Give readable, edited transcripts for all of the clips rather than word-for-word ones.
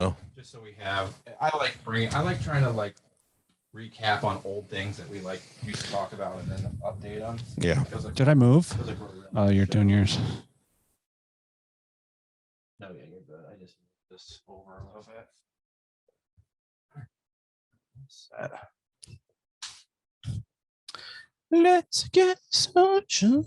Oh, just so we have. I like trying to like recap on old things that we like used to talk about and then update them. yeah. Like, Did I move? like Oh, you're doing yours. No, yeah, you're good. I just moved this over a little bit. Set. Let's get social.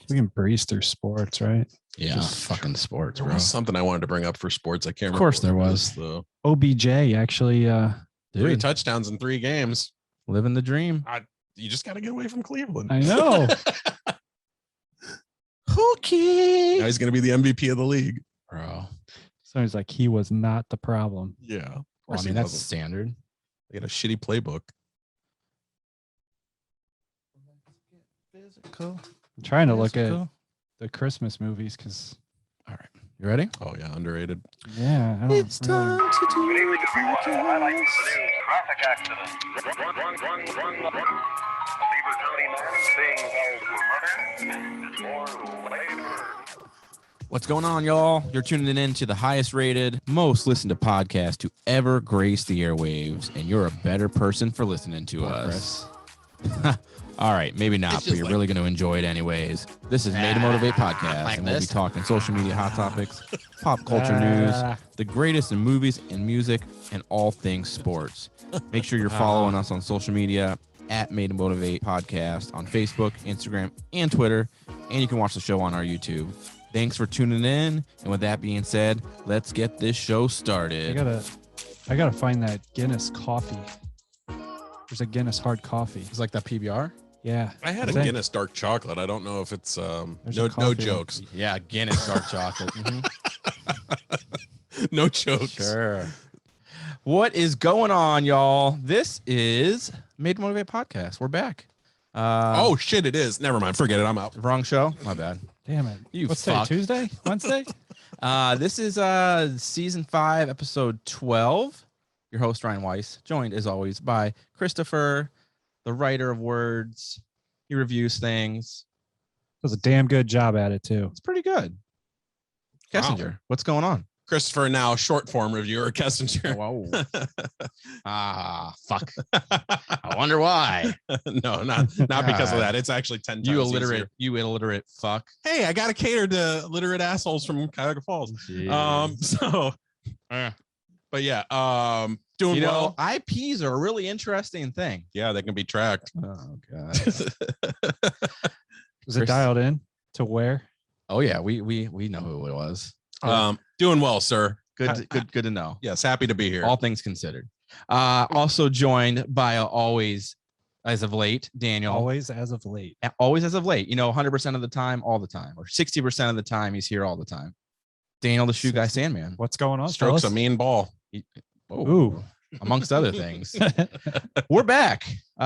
We can breeze through sports, right? Yeah, Just fucking sports, There bro. was something I wanted to bring up for sports. I can't remember. Of course what there it was. is, though. OBJ actually 3 Dude, touchdowns in 3 games. living the dream. You just got to get away from Cleveland. I know. Okay. Now he's going to be the MVP of the league. Bro. So he's like he was not the problem. Yeah. Of Well, course I he mean, that's wasn't. standard. They got a shitty playbook. Physical. I'm trying to look at the Christmas movies because All right. You ready? Oh, yeah. Underrated. yeah, I don't It's time to do Good evening, everyone. Highlights it. of the news. Traffic accident. Run. A Beaver County man being held for murder. It's more later. What's going on, y'all? You're tuning in to the highest rated, most listened to podcast to ever grace the airwaves, and you're a better person for listening to us. All right, maybe not, but you're really going to enjoy it anyways. This is Made to Motivate Podcast, like and we'll be this. talking social media hot topics, pop culture news, Ah. the greatest in movies and music, and all things sports. Make sure you're following us on social media at Made to Motivate Podcast on Facebook, Instagram, and Twitter, and you can watch the show on our YouTube. Thanks for tuning in, and with that being said, let's get this show started. I gotta find that Guinness coffee. There's a Guinness hard coffee. It's like that PBR. Yeah, I had a think. Guinness dark chocolate. I don't know if it's There's no a coffee one. jokes. Yeah, Guinness dark chocolate. No jokes. Sure. What is going on, y'all? This is Made to Motivate Podcast. We're back. Oh shit, it is. Never mind. Forget it. I'm out. Wrong show. My bad. Damn it. You What's fuck. today? Tuesday? Wednesday? This is season 5, episode 12. Your host, Ryan Weiss, joined as always by Christopher, the writer of words. He reviews things. Does a damn good job at it too. It's pretty good. Wow. Kessinger, what's going on? Christopher, now short form reviewer, Kessinger. Whoa. Fuck. I wonder why. No, not because of that. It's actually 10 times easier. You illiterate fuck. Hey, I gotta cater to illiterate assholes from Cuyahoga Falls. But yeah, doing well. IPs are a really interesting thing. Yeah, they can be tracked. Oh god. Was it dialed in to where? Oh yeah, we know who it was. Doing well, sir. Good to know. Yes, happy to be here. All things considered. Also joined by always as of late, Daniel. Always as of late. Always as of late. 100% of the time, all the time, or 60% of the time, he's here all the time. Daniel, the shoe guy, Sandmann. What's going on? Strokes a fellas? mean ball. Ooh. Amongst other things. We're back. We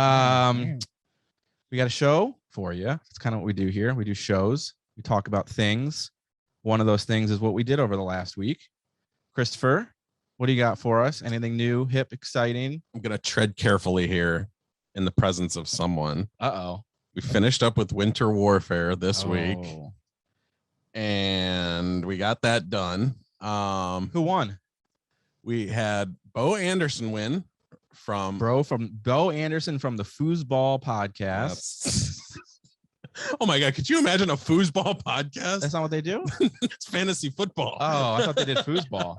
got a show for you. That's kind of what we do here. We do shows. We talk about things. One of those things is what we did over the last week. Christopher, what do you got for us? Anything new, hip, exciting? I'm gonna tread carefully here in the presence of someone. Uh-oh. We finished up with Winter Warfare this week, Oh. and we got that done. Who won? We had Bo Anderson win from Bo Anderson from the Foosball podcast. Yes. Oh my god, could you imagine a foosball podcast? That's not what they do? It's fantasy football. Oh, I thought they did foosball.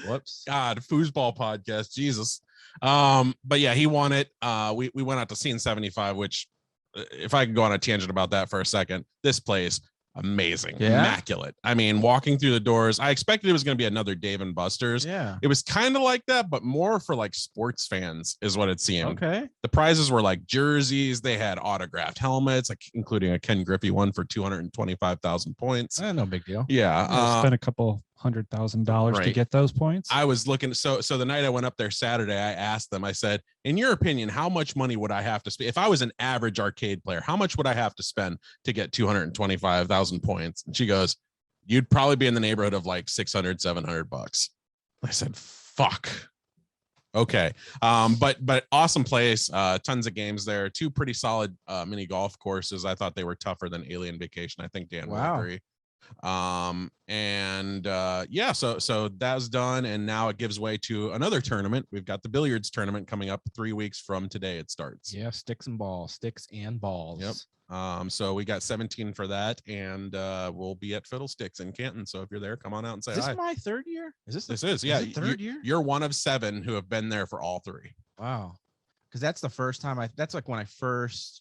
Whoops. God, foosball podcast, Jesus. But yeah, he won it. We went out to Scene 75, which, if I could go on a tangent about that for a second, this place amazing, Yeah? immaculate. I mean, walking through the doors, I expected it was going to be another Dave and Buster's. Yeah. It was kind of like that, but more for like sports fans is what it seemed. Okay. The prizes were like jerseys. They had autographed helmets, like including a Ken Griffey one for 225,000 points. No big deal. Yeah. Spent a couple $100,000 to right. get those points. I was looking. So the night I went up there Saturday, I asked them, I said, in your opinion, how much money would I have to spend? If I was an average arcade player, how much would I have to spend to get 225,000 points? And she goes, you'd probably be in the neighborhood of like 600, $700. I said, fuck. Okay. But awesome place. Tons of games there. 2 pretty solid mini golf courses. I thought they were tougher than Alien Vacation. I think Dan will Wow. agree. Yeah, so that's done, and now it gives way to another tournament. We've got the billiards tournament coming up 3 weeks from today. It starts. Yeah, sticks and balls. Yep. So we got 17 for that, and we'll be at Fiddlesticks in Canton. So if you're there, come on out and say Is this hi. my third year? This is yeah. Third year? You're one of 7 who have been there for all 3. Wow. Because that's the first time that's like when I first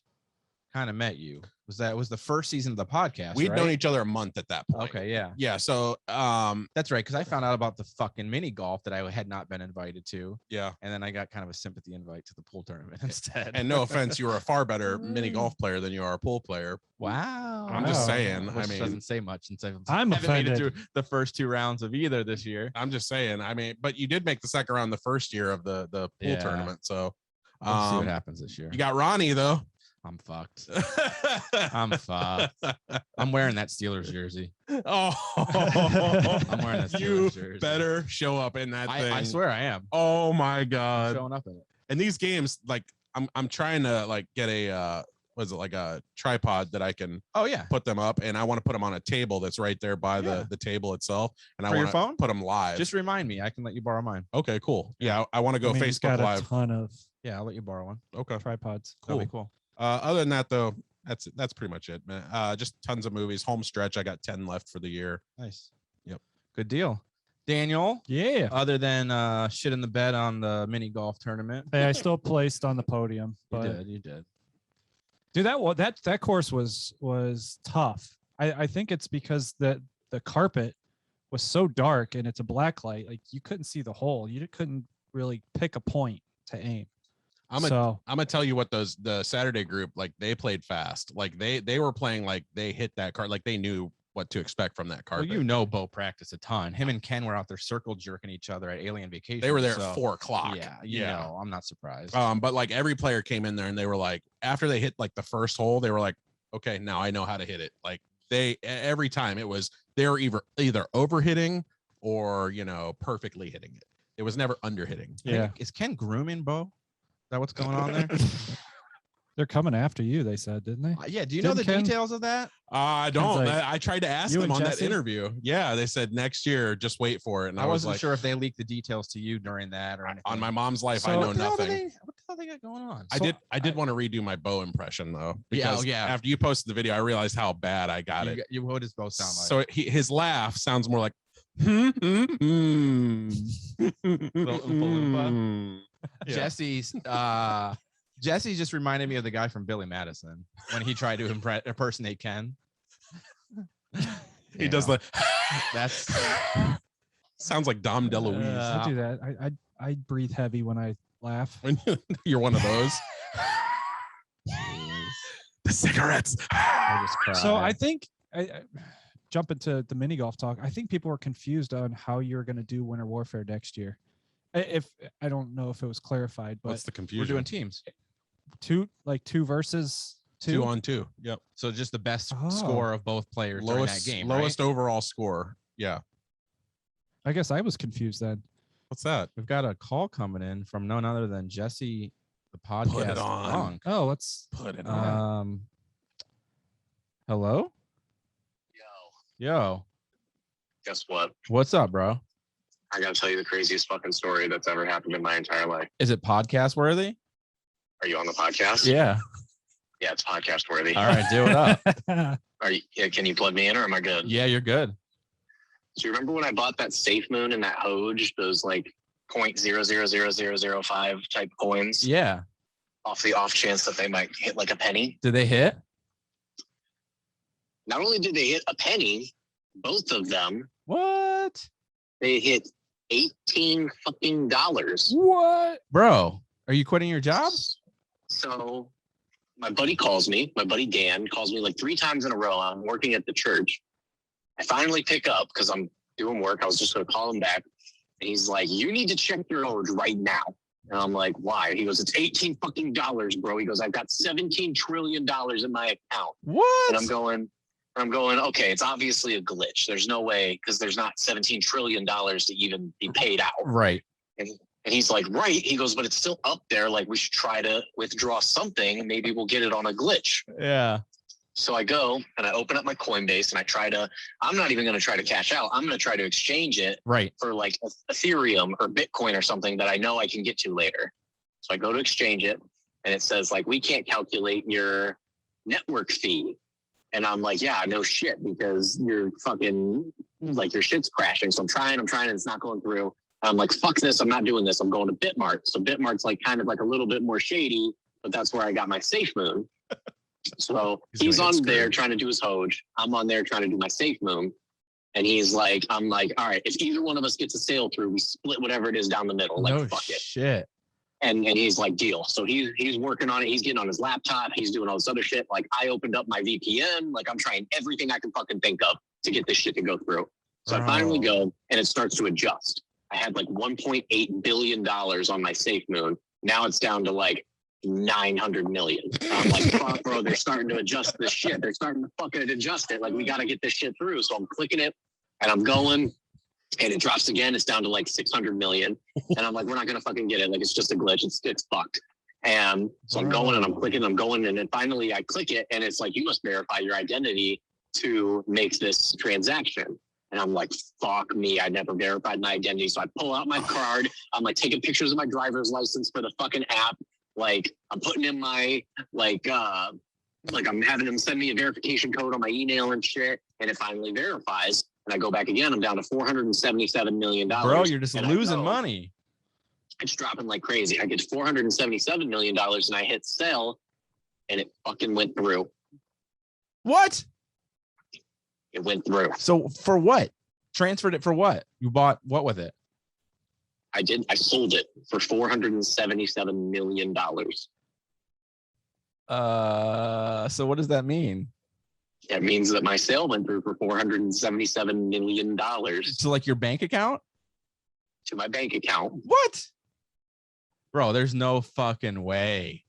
kind of met you. Was the first season of the podcast? We'd right? known each other a month at that point. Okay, yeah. Yeah. So that's right. Because I found out about the fucking mini golf that I had not been invited to. Yeah. And then I got kind of a sympathy invite to the pool tournament instead. And no offense, you were a far better mini golf player than you are a pool player. Wow. I'm just saying. Which I mean, doesn't say much since I I'm haven't made it offended. through the first 2 rounds of either this year. I'm just saying. I mean, but you did make the second round the first year of the pool Yeah. tournament. So We'll see what happens this year. you got Ronnie though. I'm fucked. I'm fucked. I'm wearing that Steelers jersey. Oh, I'm wearing that you Steelers jersey. better show up in that thing. I swear I am. Oh my I'm god! showing up in it. And these games, like I'm trying to like get a was it like a tripod that I can Oh yeah. put them up, and I want to put them on a table that's right there by Yeah. the table itself, and I For your want to phone? put them live. Just remind me. I can let you borrow mine. Okay, cool. Yeah, I want to go I mean, he's Facebook got a Live. ton of Yeah, I'll let you borrow one. Okay, tripods. cool. That'd be cool. Other than that, though, that's pretty much it, man. Just tons of movies. Home stretch. I got 10 left for the year. Nice. Yep. Good deal. Daniel, Yeah. other than shit in the bed on the mini golf tournament. Hey, I still placed on the podium, You but did. You did. dude, that course was tough. I think it's because the carpet was so dark and it's a black light, like you couldn't see the hole. You couldn't really pick a point to aim. I'm gonna tell you what the Saturday group, like, they played fast. Like they were playing like they hit that card, like they knew what to expect from that Well, carpet. you know, Bo practiced a ton. Him and Ken were out there circle jerking each other at Alien Vacation. They were there so, at 4 o'clock. Yeah, you know, I'm not surprised. But like every player came in there and they were like, after they hit like the first hole, they were like, okay, now I know how to hit it. Like every time it was, they were either over hitting or, you know, perfectly hitting it. It was never under hitting. Yeah. Is Ken grooming Bo? Is that what's going on there? They're coming after you, they said, didn't they? Yeah. Do you know the Didn't Ken- details of that? I don't. like, I tried to ask you them and on that Jesse? interview. Yeah, they said next year, just wait for it. And I I was wasn't like, sure if they leaked the details to you during that or anything. on my mom's life, So- I know What the hell nothing. what the hell they got going on? I did want to redo my Bo impression though, Yeah, because yeah. after you posted the video, I realized how bad I got it. What does Bo sound like? So his laugh sounds more like. Jesse's Jesse just reminded me of the guy from Billy Madison when he tried to impersonate Ken. He does the. That's Sounds like Dom DeLuise. I do that. I breathe heavy when I laugh. When you're one of those. The cigarettes. I just cried. So I think I jump into the mini golf talk. I think people were confused on how you're going to do Winter Warfare next year. If I don't know if it was clarified, but What's the we're confusion? doing teams. two versus two. 2 on 2. Yep. So just the best Oh. score of both players during that game. Lowest right? overall score. Yeah. I guess I was confused then. What's that? We've got a call coming in from none other than Jesse, the podcast on. drunk. Oh, let's. Put it on. Hello? Yo. Guess what? What's up, bro? I gotta tell you the craziest fucking story that's ever happened in my entire life. Is it podcast worthy? Are you on the podcast? Yeah. Yeah, it's podcast worthy. All right, do it up. Are you? Yeah, can you plug me in, or am I good? Yeah, you're good. So you remember when I bought that Safe Moon and that Hoj, those like 0.000005 type coins, Yeah. off the off chance that they might hit like a penny? Did they hit? Not only did they hit a penny, both of them, What? they hit $18 fucking dollars. What? Bro, are you quitting your job? So my buddy calls me, my buddy Dan calls me like 3 times in a row. I'm working at the church. I finally pick up because I'm doing work. I was just going to call him back. And he's like, you need to check your Hoj right now. And I'm like, why? He goes, it's 18 fucking dollars, bro. He goes, I've got $17 trillion in my account. What? And I'm going, okay, it's obviously a glitch. There's no way, because there's not $17 trillion to even be paid out. Right. And he's like, right. He goes, but it's still up there. Like, we should try to withdraw something and maybe we'll get it on a glitch. Yeah. So I go and I open up my Coinbase and I'm not even going to try to cash out. I'm going to try to exchange it for like Ethereum or Bitcoin or something that I know I can get to later. So I go to exchange it and it says like, we can't calculate your network fee. And I'm like, yeah, no shit, because you're fucking like your shit's crashing. So I'm trying and it's not going through. I'm like, fuck this. I'm not doing this. I'm going to Bitmart. So Bitmart's like kind of like a little bit more shady, but that's where I got my Safe Moon. So he's on there trying to do his Hoj. I'm on there trying to do my Safe Moon. And I'm like, all right, if either one of us gets a sale through, we split whatever it is down the middle. Like, fuck it. Shit. And he's like, deal. So he's working on it. He's getting on his laptop. He's doing all this other shit. Like, I opened up my VPN. Like, I'm trying everything I can fucking think of to get this shit to go through. So I finally go, and it starts to adjust. I had like $1.8 billion on my Safe Moon. Now it's down to like 900 million. I'm like, fuck, bro, they're starting to adjust this shit. They're starting to fucking adjust it. Like, we got to get this shit through. So I'm clicking it, and I'm going. And it drops again. It's down to like 600 million. And I'm like, we're not going to fucking get it. Like, it's just a glitch. It's fucked. And so I'm going and I'm clicking, I'm going. And then finally I click it and it's like, you must verify your identity to make this transaction. And I'm like, fuck me. I never verified my identity. So I pull out my card. I'm like taking pictures of my driver's license for the fucking app. Like, I'm putting in my, like I'm having them send me a verification code on my email and shit. And it finally verifies. And I go back again, I'm down to $477 million. Bro, you're just losing money. It's dropping like crazy. I get $477 million and I hit sell and it fucking went through. What? It went through. So for what? Transferred it for what? You bought what with it? I sold it for $477 million. So what does that mean? That means that my sale went through for $477 million. To like your bank account? To my bank account. What? Bro, there's no fucking way.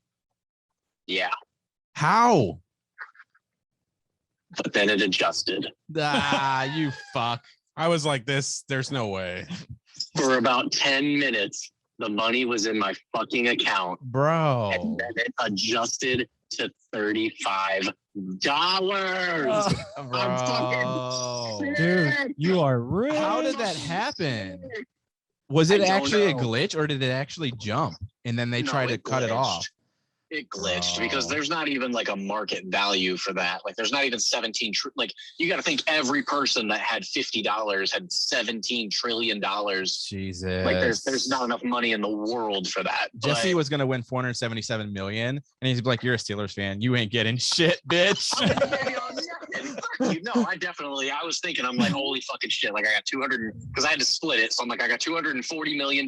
Yeah. How? But then it adjusted. You fuck. I was like this. There's no way. For about 10 minutes, the money was in my fucking account. Bro. And then it adjusted to $35. Bro. I'm fucking dude, sick. you are rich. How did that happen? Was it actually a glitch or did it actually jump and then they tried to cut it off? It glitched because there's not even like a market value for that. Like, there's not even 17. Like, you got to think every person that had $50 had $17 trillion. Jesus. Like, there's not enough money in the world for that. Jesse was going to win 477 million. And he's like, you're a Steelers fan. You ain't getting shit, bitch. No, I was thinking, I'm like, holy fucking shit. Like, I got 200 because I had to split it. So I'm like, I got $240 million.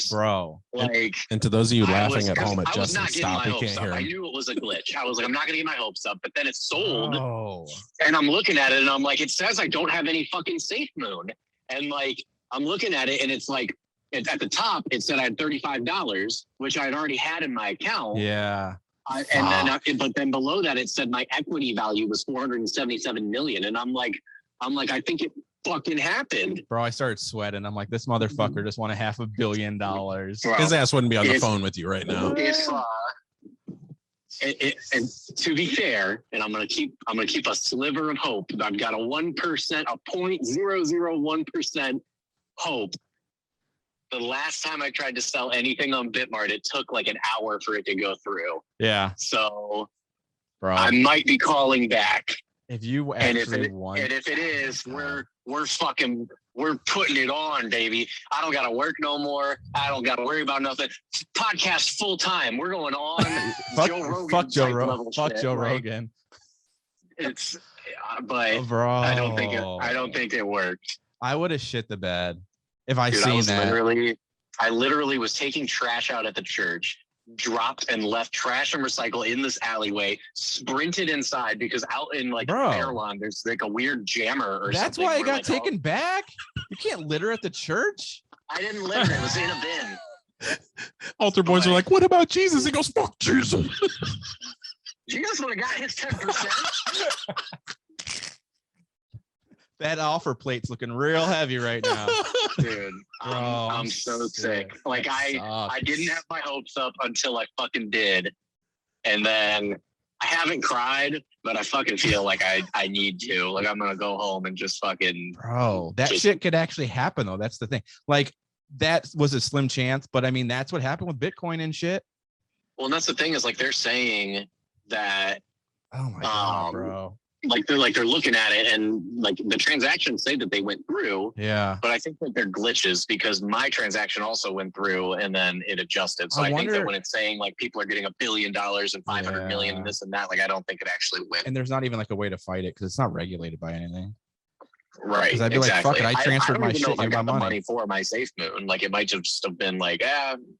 Bro. Like, and to those of you laughing at home at I was Justin, not getting stop. my He hopes can't up. hear I him. knew it was a glitch. I was like, I'm not going to get my hopes up. But then it sold. Oh. And I'm looking at it and I'm like, it says I don't have any fucking Safe Moon. And like, I'm looking at it and it's like, at the top, it said I had $35, which I had already had in my account. Yeah. But then below that, it said my equity value was 477 million. And I'm like, I think it fucking happened. Bro, I started sweating. I'm like, this motherfucker just won $500 million. Bro, His ass wouldn't be on the phone with you right now. And to be fair, and I'm gonna keep a sliver of hope. I've got a 1%, a 0.001% hope. The last time I tried to sell anything on Bitmart, it took like an hour for it to go through. Yeah. So, bro, I might be calling back. If you actually won, and if it is, we're putting it on, baby. I don't gotta work no more. I don't gotta worry about nothing. Podcast full time. We're going on. Joe Rogan. Fuck Joe Rogan. Fuck Joe Rogan. It's, but bro, I don't think it worked. I would have shit the bed if I Dude, seen that. I literally was taking trash out at the church, dropped and left trash and recycle in this alleyway, sprinted inside because out in like Fairlawn, there's like a weird jammer or something. That's why it got taken back? You can't litter at the church? I didn't litter. It was in a bin. Altar boys are like, what about Jesus? He goes, fuck Jesus. Jesus would have got his 10%. That offer plate's looking real heavy right now. Dude, I'm so sick. Like, I didn't have my hopes up until I fucking did. And then I haven't cried, but I fucking feel like I need to. Like, I'm gonna go home and just fucking. Bro, that shit could actually happen though. That's the thing. Like, that was a slim chance, but I mean, that's what happened with Bitcoin and shit. Well, and that's the thing is, like, they're saying that. Oh my god, bro. Like they're looking at it, and like the transactions say that they went through. Yeah. But I think that they're glitches because my transaction also went through and then it adjusted. So I think that when it's saying like people are getting $1 billion and 500 million and this and that, like I don't think it actually went. And there's not even like a way to fight it because it's not regulated by anything. Right. Because I'd be like, fuck it, I transferred my shit. I got the money for my Safe Moon. Like it might just have been like,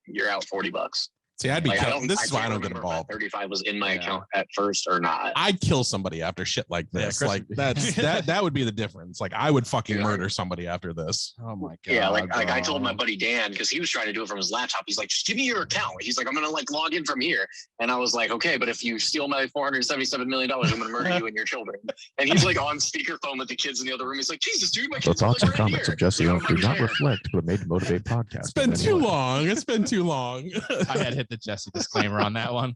you're out $40. See, I'd be like, this is why I don't get involved. 35 was in my account at first or not. I'd kill somebody after shit like this. Like that would be the difference. Like I would fucking murder somebody after this. Oh my god. Yeah, like I told my buddy Dan because he was trying to do it from his laptop. He's like, just give me your account. He's like, I'm gonna like log in from here. And I was like, okay, but if you steal my $477 million, I'm gonna murder you and your children. And he's like on speakerphone with the kids in the other room. He's like, Jesus, dude, my The kids are thoughts like and right comments here. of Jesse You Young don't do not understand. reflect what Made to Motivate podcast. It's been too long. It's been too long. I had hit the Jesse disclaimer on that one.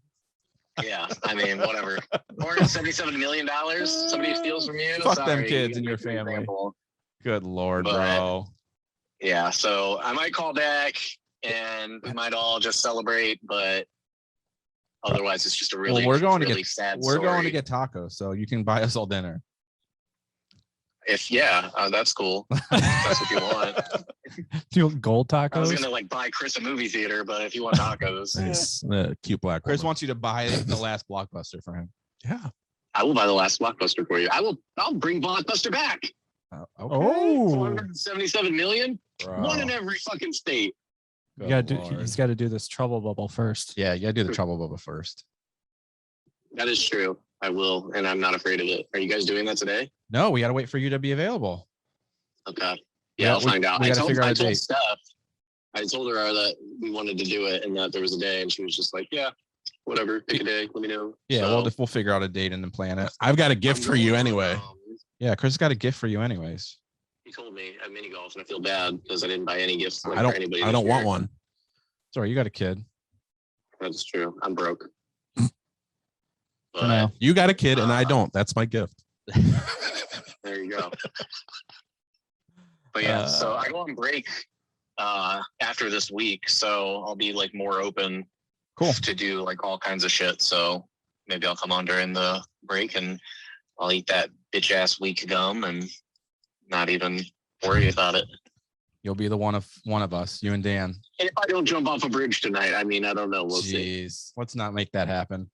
Yeah, I mean, whatever. $477 million. Somebody steals from you. Fuck them Sorry, kids you in your get an family. example. Good lord, But- bro. Yeah, so I might call back and we might all just celebrate, but otherwise it's just a really, We're going really to sad We're going story. to get tacos, so you can buy us all dinner. That's cool. That's what you want. Do you want gold I was tacos? gonna like buy Chris a movie theater, but if you want tacos, Nice. Cute black. Chris woman. wants you to buy the last Blockbuster for him. Yeah. I will buy the last Blockbuster for you. I'll bring Blockbuster back. Okay. Oh, 477 million. Bro. One in every fucking state. you gotta do. Lord. He's got to do this trouble bubble first. Yeah, you gotta do the trouble bubble first. That is true. I will, and I'm not afraid of it. Are you guys doing that today? No, we gotta wait for you to be available. Okay. Yeah, Yeah, I'll find out. we I gotta told figure out a date. Steph. I told her that we wanted to do it and that there was a day, and she was just like, "Yeah, whatever. Pick a day. Let me know." Yeah, So, we'll figure out a date and then plan it. I've got a gift for you anyway. Yeah, Chris has got a gift for you anyways. He told me at mini golf, and I feel bad because I didn't buy any gifts. Like, I for anybody don't this want year. one. Sorry, you got a kid. That's true. I'm broke. For But now. You got a kid and I don't. That's my gift. there you go. But yeah, so I go on break after this week, so I'll be like more open to do like all kinds of shit. So maybe I'll come on during the break and I'll eat that bitch ass week gum and not even worry about it. You'll be the one of us, you and Dan. And if I don't jump off a bridge tonight, I mean, I don't know. We'll see. Jeez, let's not make that happen.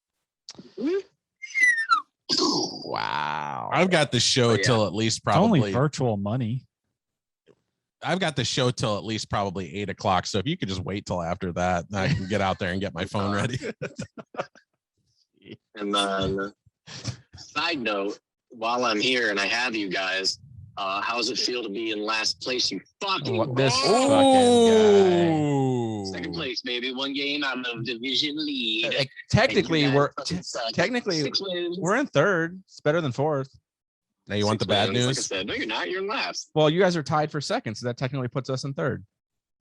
Wow. I've got the show Yeah. till at least It's only probably. virtual money. I've got the show till at least probably 8:00. So if you could just wait till after that, then I can get out there and get my phone ready. And then, side note, while I'm here and I have you guys, how does it feel to be in last place? You fucking This Oh, second place, baby. One game out of division lead. Like, technically, And you we're guys fucking suck. technically 6 wins. we're in third. It's better than fourth. now you want the 6 bad wins. Like I news? said, no, you're not. You're in last. Well, you guys are tied for second, so that technically puts us in third.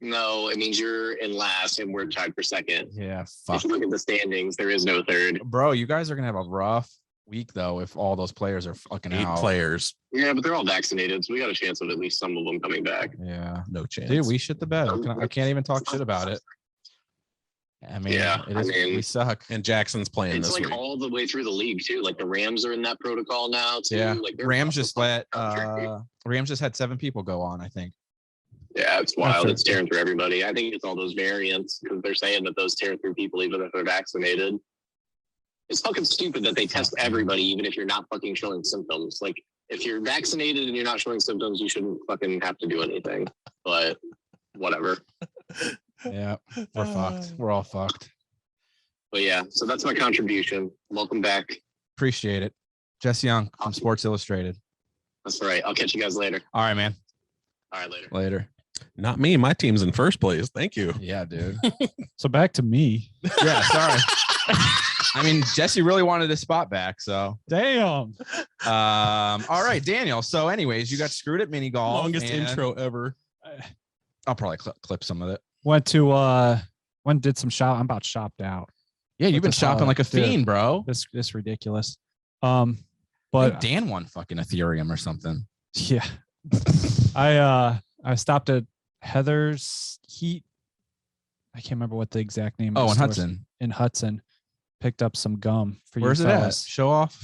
No, it means you're in last and we're tied for second. Yeah, If fuck, you look at the standings, there is no third. bro. You guys are gonna have a rough week though if all those players are fucking 8 out. players, Yeah, but they're all vaccinated, so we got a chance of at least some of them coming back. Yeah, no chance. dude, we shit the bed. I can't even talk shit about it. I mean, Yeah, it I is, mean- we suck. and Jackson's playing It's this like week. all the way through the league too. Like the Rams are in that protocol now too. Yeah, Like they're Rams just fucking let country. Rams just had 7 people go on. I think. Yeah, it's wild. After- It's tearing through everybody. I think it's all those variants because they're saying that those tear through people even if they're vaccinated. It's fucking stupid that they test everybody even if you're not fucking showing symptoms. Like if you're vaccinated and you're not showing symptoms, you shouldn't fucking have to do anything. But whatever. Yeah, we're fucked. We're all fucked. But yeah, so that's my contribution. Welcome back. Appreciate it, Jesse Young from Sports Illustrated. That's right. I'll catch you guys later. All right, man. All right, later. Later. Not me. My team's in first place. Thank you. Yeah, dude. So back to me. Yeah, sorry. I mean, Jesse really wanted his spot back, so. Damn. All right, Daniel. So, anyways, you got screwed at mini golf. Longest and intro ever. I'll probably clip some of it. Went to did some shop. I'm about shopped out. Yeah, you've with been this shopping holiday. like a Dude, fiend, bro. This ridiculous. I But think Dan won fucking Ethereum or something. yeah, I stopped at Heather's Heat. I can't remember what the exact name. Oh, of in the Hudson. In Hudson, picked up some gum for Where's you it at? fellas. Show off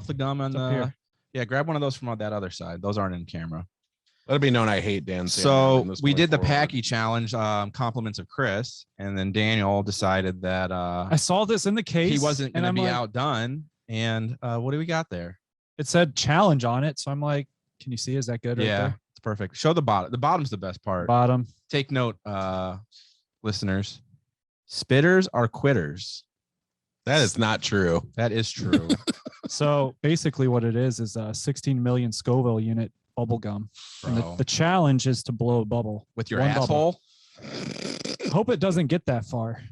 the gum on It's up the. here. Yeah, grab one of those from that other side. Those aren't in camera. Let it be known I hate Dan. So Sandmann we did the forward. Packy challenge, compliments of Chris, and then Daniel decided that I saw this in the case. he wasn't going to be like, outdone. And what do we got there? It said challenge on it, so I'm like, can you see? Is that good? Yeah, Right it's perfect. Show the bottom. The bottom's the best there? part. Bottom. Take note, listeners. Spitters are quitters. That is not true. That is true. So basically, what it is a 16 million Scoville unit bubble gum, and Bro. the challenge is to blow a bubble With your One asshole, bubble. Hope it doesn't get that far.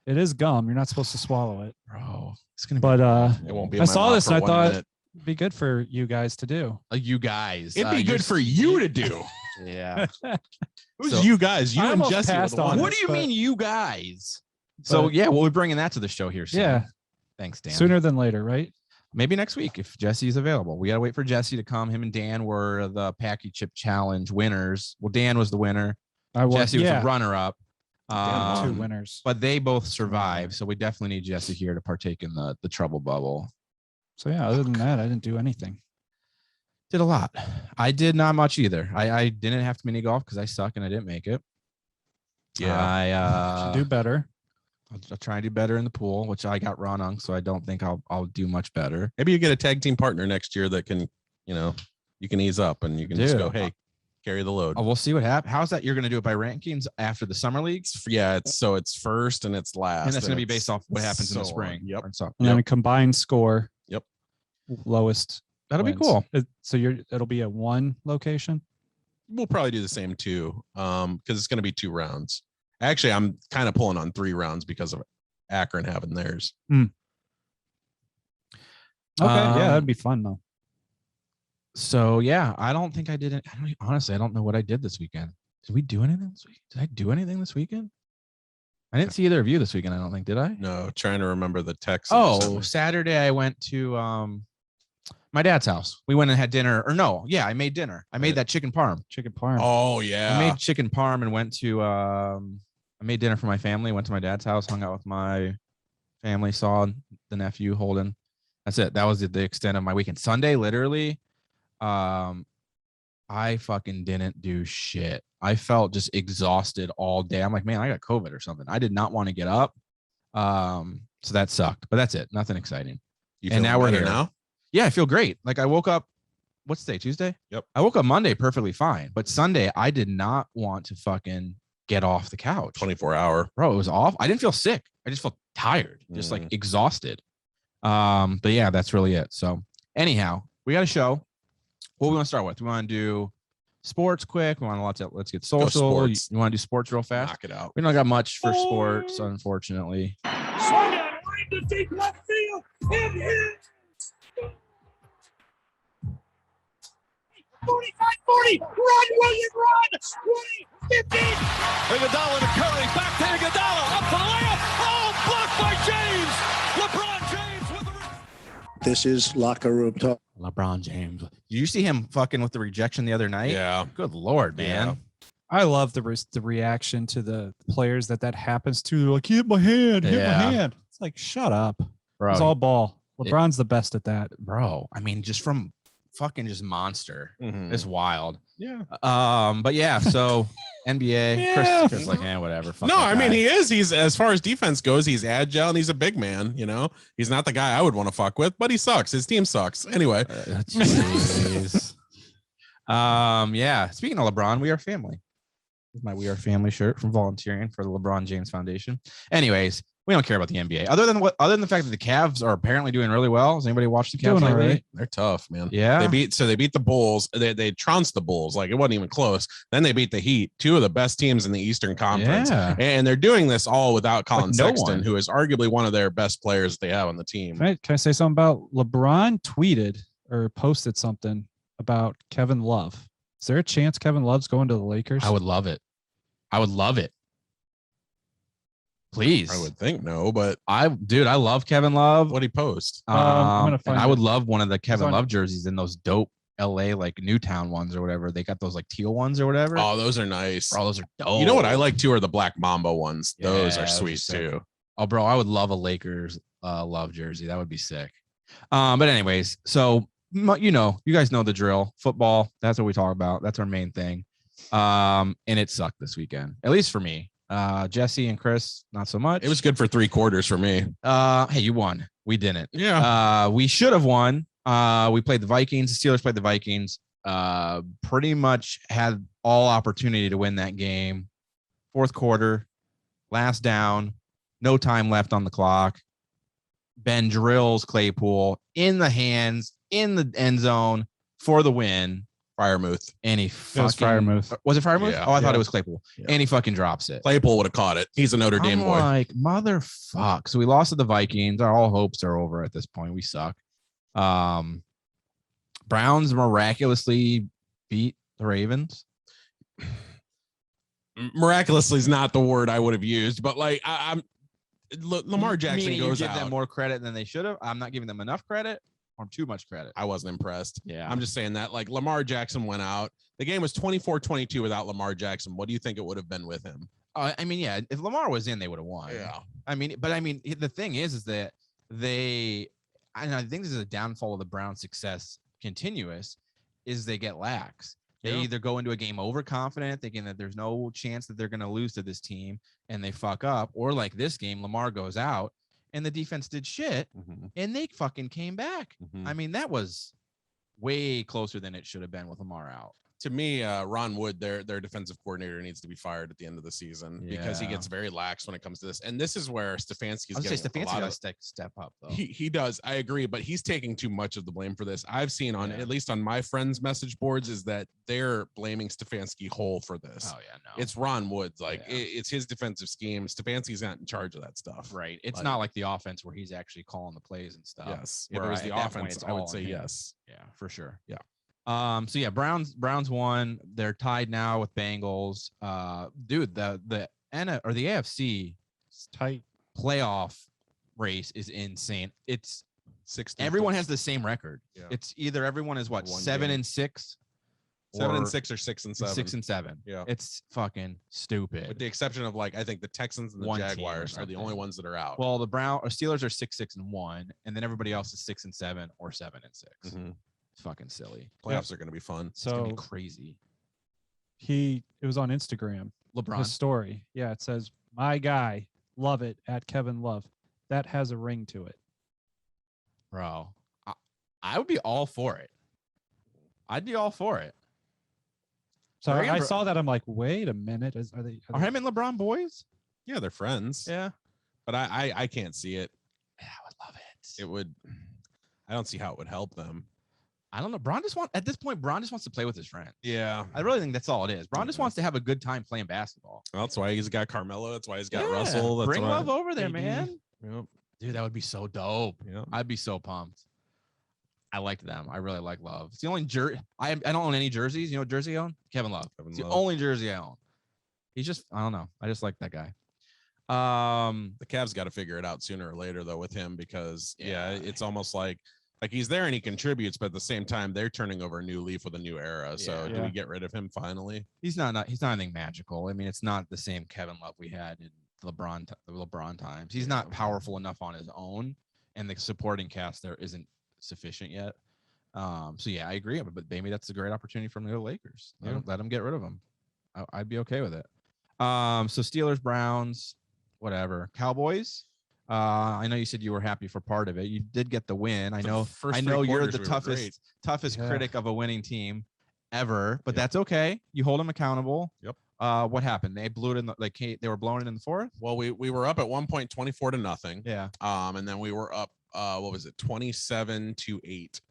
It is gum. You're not supposed to swallow it. bro. It's gonna be. But It won't be. I in my saw mouth this for and I 1 thought minute. it'd be good for you guys to do. You guys. It'd be good for you to do. Yeah. Who's So- you guys? You I and almost Jesse. were passed the on ones. What do you but- mean, you guys? So But- yeah, we'll be bringing that to the show here soon. Yeah, Thanks, Dan. sooner than later, right? Maybe next week if Jesse's available. We gotta wait for Jesse to come. Him and Dan were the Packy Chip Challenge winners. Well, Dan was the winner. Jesse was the runner-up. Two winners. But they both survived, so we definitely need Jesse here to partake in the trouble bubble. So yeah, other than that, I didn't do anything. Did a lot. I did not much either. I didn't have to mini golf because I suck and I didn't make it. Yeah. I Should do better. I'll try and do better in the pool, which I got run on, so I don't think I'll do much better. Maybe you get a tag team partner next year that can, you can ease up and you can just Dude. go, hey, carry the load. We'll see what happens. How's that? You're going to do it by rankings after the summer leagues? Yeah, it's first and it's last. And that's going to be it's based off what happens in the so spring. on. Yep. Or so- And then a combined score. Yep. Lowest. That'll be wins. cool. So it'll be at one location. We'll probably do the same too, because it's going to be 2 rounds. Actually, I'm kind of pulling on 3 rounds because of Akron having theirs. Okay, yeah, Um, that'd be fun though. So yeah, I don't think I did it. Honestly, I don't know what I did this weekend. Did we do anything this week? Did I do anything this weekend? I didn't see either of you this weekend. I don't think. Did I? No, trying to remember the text. that you sent Oh, me. Saturday I went to my dad's house. We went and had dinner. Or no, yeah, I made dinner. I made that chicken parm. Chicken parm. Oh yeah. I made chicken parm and went to I made dinner for my family, went to my dad's house, hung out with my family, saw the nephew Holden. That's it. That was the extent of my weekend. Sunday, literally, I fucking didn't do shit. I felt just exhausted all day. I'm like, man, I got COVID or something. I did not want to get up. So that sucked. But that's it. Nothing exciting. You and feeling now we're better here. now. Yeah, I feel great. Like I woke up, what's today? Tuesday? Yep. I woke up Monday perfectly fine. But Sunday, I did not want to fucking get off the couch. 24-hour. Bro, it was off. I didn't feel sick. I just felt tired, just like exhausted. But yeah, that's really it. So anyhow, we got a show. What we want to start with? We want to do sports quick. We want to let's get social. sports. You want to do sports real fast? Knock it out. We don't got much for sports, unfortunately. Swung out right to deep left field. Hit, hit. 45-40. Run, William, run. 20, 15. Iguodala to Curry. Back to Iguodala. Up to the layup. Oh, blocked by James. LeBron James with the... This is locker room talk. LeBron James. Did you see him fucking with the rejection the other night? Yeah. Good Lord, man. Yeah. I love the reaction to the players that happens to. They're like, hit my hand, hit Yeah. my hand. It's like, shut up. Bro, It's all ball. LeBron's the best at that. bro. I mean, just from fucking just monster. Mhm. It's wild. Yeah. But yeah, so NBA, Yeah. Chris like, whatever. Fuck No, that I mean guy. he is. He's as far as defense goes, he's agile and he's a big man. He's not the guy I would want to fuck with, but he sucks. His team sucks. Anyway, Jeez. Yeah. Speaking of LeBron, we are family. This is my We Are Family shirt from volunteering for the LeBron James Foundation. Anyways, we don't care about the NBA. Other than the fact that the Cavs are apparently doing really well. Has anybody watched the Cavs Doing all lately? right. they're tough, man. Yeah. They beat the Bulls. They trounced the Bulls. Like it wasn't even close. Then they beat the Heat, 2 of the best teams in the Eastern Conference. Yeah. And they're doing this all without Colin no Sexton, one. who is arguably one of their best players they have on the team. Can I say something about LeBron tweeted or posted something about Kevin Love? Is there a chance Kevin Love's going to the Lakers? I would love it. I would love it. Please. I would think no, but I love Kevin Love. what'd he post? I'm gonna And find I would it. love one of the Kevin on- Love jerseys in those dope LA like Newtown ones or whatever. They got those like teal ones or whatever. Oh, those are nice. Bro, those are dope. You know what I like too are the Black Mamba ones. Those Yeah, are those are sweet sick. too. Oh, bro, I would love a Lakers Love jersey. That would be sick. But anyways, so you guys know the drill. Football, that's what we talk about. That's our main thing. And it sucked this weekend, at least for me. Jesse and Chris, not so much. It was good for 3 quarters for me. Hey, you won. We didn't. Yeah. We should have won. We played the Vikings. The Steelers played the Vikings. Pretty much had all opportunity to win that game. Fourth quarter, last down, no time left on the clock. Ben drills Claypool in the hands, in the end zone for the win. Fryermuth. And he It was Freiermuth. Was it Freiermuth? Yeah. Oh, I thought Yeah. it was Claypool. Yeah. And he fucking drops it. Claypool would have caught it. He's a Notre Dame I'm boy. like, motherfuck. So we lost to the Vikings. Our all hopes are over at this point. We suck. Browns miraculously beat the Ravens. Miraculously is not the word I would have used, but like I'm Lamar Jackson Meaning goes you give out. them more credit than they should have. I'm not giving them enough credit or too much credit. I wasn't impressed. Yeah. I'm just saying that like Lamar Jackson went out. The game was 24-22 without Lamar Jackson. What do you think it would have been with him? I mean, yeah, if Lamar was in, they would have won. Yeah. The thing is that I think this is a downfall of the Browns' success continuous, is they get lax. They Yeah. either go into a game overconfident, thinking that there's no chance that they're going to lose to this team, and they fuck up, or like this game, Lamar goes out and the defense did shit and they fucking came back. I mean, that was way closer than it should have been with Lamar out. To me, Ron Wood, their defensive coordinator, needs to be fired at the end of the season because he Yeah. gets very lax when it comes to this. And this is where Stefanski's I was getting say a Stefanski lot got of. to step up though. He does. I agree, but he's taking too much of the blame for this. I've seen on Yeah. at least on my friends' message boards is that they're blaming Stefanski whole for this. Oh yeah, no, It's Ron Wood's like Yeah. it's his defensive scheme. Stefanski's not in charge of that stuff. right. It's Like- not like the offense where he's actually calling the plays and stuff. Yes. If where it was at the that point, offense, it's I would all say on him. yes. Yeah, for sure. Yeah. So yeah, Browns won. They're tied now with Bengals. Dude, the AFC It's tight. playoff race is insane. It's 60. everyone has the same record. Yeah. It's either everyone is what One 7 game. and 6, 7 and or 6 or 6 and 7. 6 and 7. Yeah. It's fucking stupid. With the exception of like I think the Texans and the One team or Jaguars are the something. only ones that are out. Well, the Steelers are 6 and 1, and then everybody else is 6 and 7 or 7 and 6. Mhm. It's fucking silly. Playoffs are going to be fun. It's gonna So be crazy. it was on Instagram. LeBron. His story. Yeah, it says, "My guy, love it at Kevin Love. That has a ring to it." Bro, I would be all for it. I'd be all for it. So Right, I bro. saw that. I'm like, wait a minute. Are him and LeBron boys? Yeah, they're friends. Yeah. But I can't see it. Yeah, I would love it. It would. I don't see how it would help them. I don't know. At this point, Bron just wants to play with his friend. Yeah. I really think that's all it is. Bron just Yeah. wants to have a good time playing basketball. That's why he's got Carmelo. That's why he's got Yeah, Russell. That's bring why, Love over there, AD. man. Yep, Dude, that would be so dope. yep. I'd be so pumped. I like them. I really like Love. It's the only jersey. I don't own any jerseys. You know what jersey I own? Kevin Love. Kevin It's the Love. only jersey I own. He's just, I don't know. I just like that guy. The Cavs got to figure it out sooner or later though with him because Yeah. it's almost like he's there and he contributes, but at the same time they're turning over a new leaf with a new era. So Yeah. do we get rid of him finally? He's not anything magical. I mean, it's not the same Kevin Love we had in the LeBron times. He's not powerful enough on his own, and the supporting cast there isn't sufficient yet. So yeah, I agree. But maybe that's a great opportunity for the Lakers. Let him get rid of him. I'd be okay with it. So Steelers, Browns, whatever. Cowboys. I know you said you were happy for part of it. You did get the win. I know you're the toughest Yeah. critic of a winning team ever, but Yep. that's okay. You hold them accountable. Yep. What happened? They blew it in they were blowing it in the fourth. Well, we were up at one point 24-0. Yeah. And then we were up 27-8.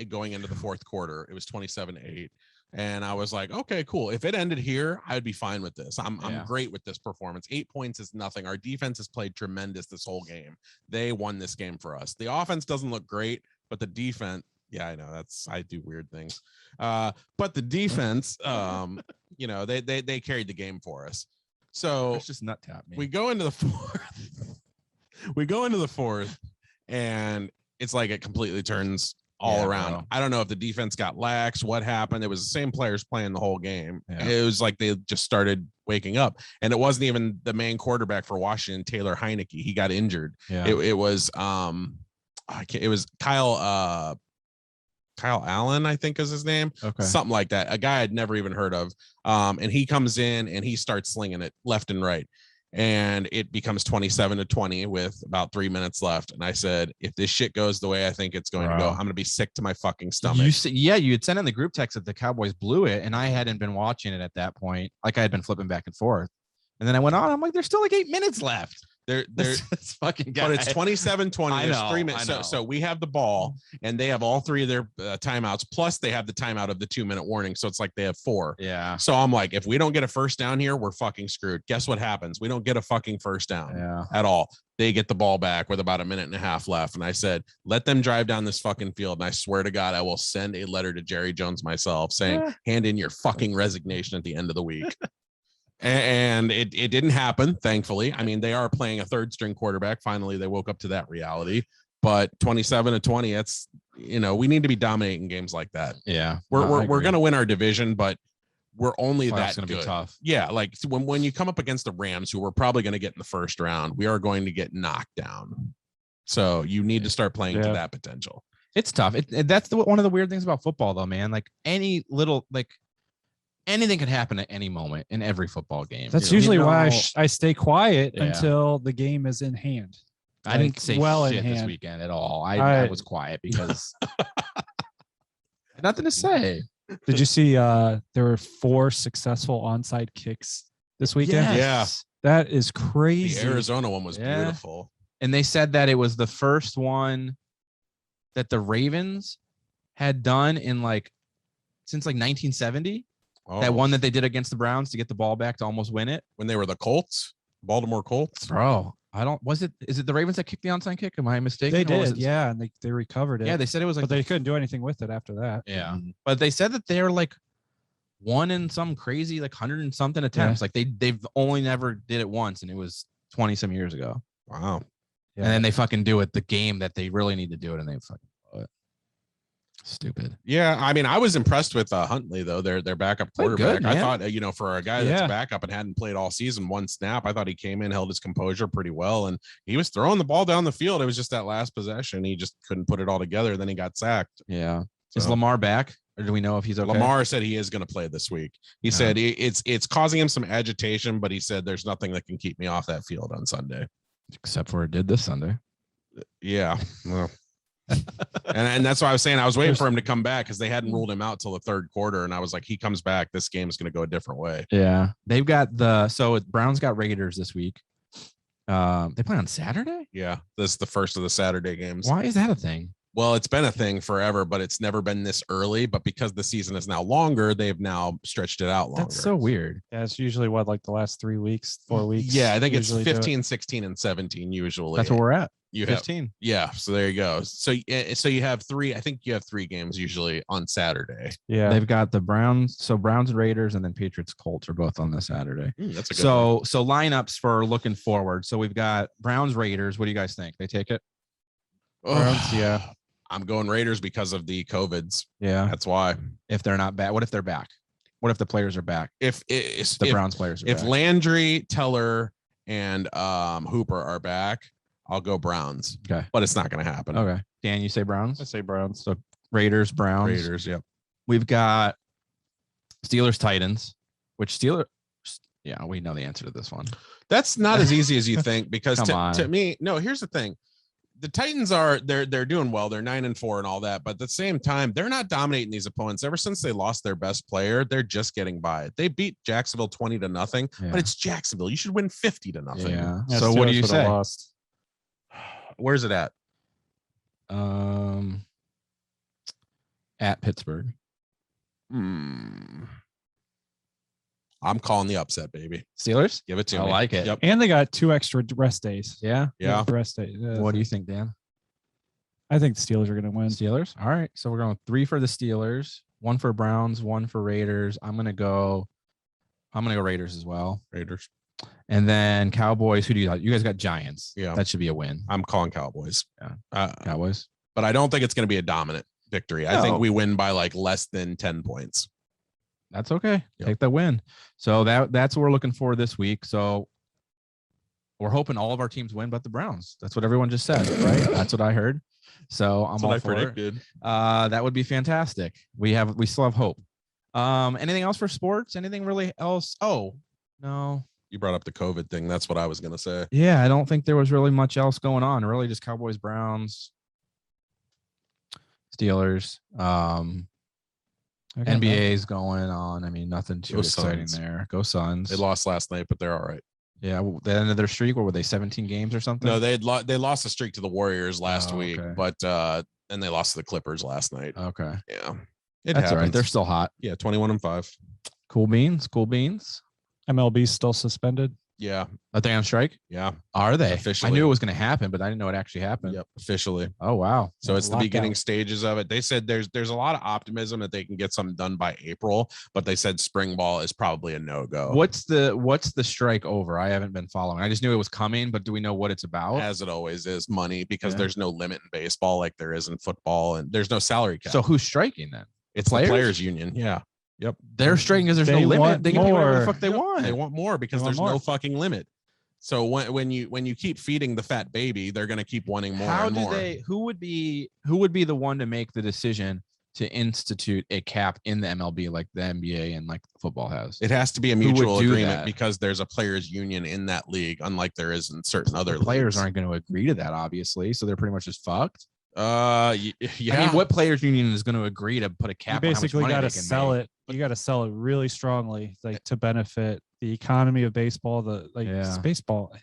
Going into the fourth quarter, it was 27-8. And I was like, okay, cool. If it ended here, I'd be fine with this. I'm great with this performance. 8 points is nothing. Our defense has played tremendous this whole game. They won this game for us. The offense doesn't look great, but the defense, yeah, I know I do weird things. But the defense, they carried the game for us. So It's just nut tap me. we go into the fourth. We go into the fourth, and it's like it completely turns all around. Bro. I don't know if the defense got lax, what happened. It was the same players playing the whole game. Yeah. It was like they just started waking up, and it wasn't even the main quarterback for Washington, Taylor Heineke. He got injured. Yeah. It was it was Kyle Allen, I think is his name. Okay. Something like that. A guy I'd never even heard of. And he comes in and he starts slinging it left and right. And it becomes 27-20 with about 3 minutes left. And I said, if this shit goes the way I think it's going to go, I'm going to be sick to my fucking stomach. You had sent in the group text that the Cowboys blew it, and I hadn't been watching it at that point. Like I had been flipping back and forth. And then I went on. I'm like, there's still like 8 minutes left. There's fucking guy. But it's 27-20. I There's know, 3 minutes. So we have the ball, and they have all three of their timeouts. Plus, they have the timeout of the 2-minute warning. So it's like they have 4. Yeah. So I'm like, if we don't get a first down here, we're fucking screwed. Guess what happens? We don't get a fucking first down at all. They get the ball back with about 1.5 minutes left. And I said, let them drive down this fucking field. And I swear to God, I will send a letter to Jerry Jones myself saying, hand in your fucking resignation at the end of the week. And it didn't happen, thankfully. I mean, they are playing a third string quarterback. Finally, they woke up to that reality. But 27-20, it's, we need to be dominating games like that. Yeah. We're going to win our division, but we're only that going to good. be tough. Yeah, like when you come up against the Rams, who we're probably going to get in the first round, we are going to get knocked down. So you need to start playing to that potential. It's tough. That's one of the weird things about football, though, man. Like anything could happen at any moment in every football game. That's usually why I stay quiet until the game is in hand. I didn't say shit this hand. weekend at all. I was quiet because nothing to say. Did you see there were 4 successful onside kicks this weekend? Yes. That is crazy. The Arizona one was beautiful. And they said that it was the first one that the Ravens had done since 1970. Oh, that one that they did against the Browns to get the ball back to almost win it. When they were the Colts, Baltimore Colts. Bro, is it the Ravens that kicked the onside kick? Am I mistaken? They did, yeah, and they recovered it. Yeah, they said it was but they couldn't do anything with it after that. Yeah, but they said that they're like one in some crazy 100 and something attempts. Like they've only never did it once, and it was 20 some years ago. Wow. Yeah. And then they fucking do it the game that they really need to do it, and they fucking blow it. Stupid. Yeah, I mean, I was impressed with Huntley though. Their backup quarterback. Good, I thought, for a guy that's backup and hadn't played all season, one snap, I thought he came in, held his composure pretty well, and he was throwing the ball down the field. It was just that last possession, he just couldn't put it all together. Then he got sacked. Yeah. So. Is Lamar back, or do we know if he's okay? Lamar said he is going to play this week. He said it's causing him some agitation, but he said there's nothing that can keep me off that field on Sunday, except for it did this Sunday. Yeah. Well. and that's why I was saying I was waiting for him to come back because they hadn't ruled him out till the third quarter, and I was like, he comes back, this game is going to go a different way. Yeah, they've got Browns got Raiders this week. They play on Saturday. Yeah, this is the first of the Saturday games. Why is that a thing? Well, it's been a thing forever, but it's never been this early. But because the season is now longer, they've now stretched it out longer. That's so weird. Yeah, it's usually the last 3 weeks, 4 weeks. Yeah, I think it's 15, 16, and 17 usually. That's where we're at. You 15. So there you go. So you have 3. I think you have 3 games usually on Saturday. Yeah, they've got the Browns. So Browns and Raiders, and then Patriots Colts are both on this Saturday. That's a good so lineups for looking forward. So we've got Browns Raiders. What do you guys think? They take it? Browns, yeah. I'm going Raiders because of the COVIDs. Yeah, that's why. If they're not back, what if they're back? What if the players are back? If the Browns players are back? Landry, Teller, and Hooper are back, I'll go Browns. Okay, but it's not going to happen. Okay, Dan, you say Browns? I say Browns. So Raiders, Browns. Raiders. Yep. We've got Steelers, Titans. Which Steelers? Yeah, we know the answer to this one. That's not as easy as you think because to me, no. Here's the thing. The Titans they're doing well. They're 9-4 and all that, but at the same time, they're not dominating these opponents. Ever since they lost their best player, they're just getting by. They beat Jacksonville 20-0, but it's Jacksonville. You should win 50-0. Yeah. So what do you say? Lost. Where's it at? At Pittsburgh. I'm calling the upset, baby. Steelers? Give it to me. I like it. Yep. And they got 2 extra rest days. Yeah. Rest days. What do you think, Dan? I think the Steelers are going to win. Steelers? All right. So we're going 3 for the Steelers, 1 for Browns, 1 for Raiders. I'm gonna go Raiders as well. Raiders. And then Cowboys. Who do you got? You guys got Giants. Yeah. That should be a win. I'm calling Cowboys. Yeah. Cowboys. But I don't think it's going to be a dominant victory. I think No. we win by like less than 10 points. That's okay. Yep. Take the win. So that's what we're looking for this week. So we're hoping all of our teams win, but the Browns. That's what everyone just said, right? That's what I heard. So I'm all for it. That would be fantastic. We still have hope. Anything else for sports? Anything really else? Oh, no. You brought up the COVID thing. That's what I was going to say. Yeah, I don't think there was really much else going on. Really, just Cowboys, Browns, Steelers. NBA's going on. I mean, nothing too exciting there. Go Suns. They lost last night, but they're all right. Yeah, the end of their streak. What were they? 17 games or something? No, they lost a streak to the Warriors last week, okay. but and they lost to the Clippers last night. Okay, Yeah, that's all right. They're still hot. Yeah, 21-5. Cool beans. Cool beans. MLB still suspended. Yeah, Are they on strike? yeah, Are they? Officially. I knew it was going to happen, but I didn't know it actually happened. yep, officially. Oh wow. So it's the Lockout. beginning stages of it. They said there's a lot of optimism that they can get something done by April, but they said spring ball is probably a no-go. What's the strike over? I haven't been following. I just knew it was coming, but do we know what it's about? As it always is, money, because Yeah. there's no limit in baseball like there is in football, and there's no salary cap. So who's striking then? it's players? the players union. Yeah. Yep. They're striking because there's They no limit. want They can pay whatever the more. fuck they want. They want more because They want there's no more. fucking limit. So when you keep feeding the fat baby, they're going to keep wanting more. How and do more. they? Who would be the one to make the decision to institute a cap in the MLB like the NBA and like football has? It has to be a Who would mutual do agreement that? because there's a players union in that league, unlike there is in certain other The players leagues. aren't going to agree to that, obviously. So they're pretty much just fucked. Yeah. I mean, what players union is going to agree to put a You cap? basically got to sell it. You got to sell it really strongly, like to benefit the economy of baseball. It's baseball.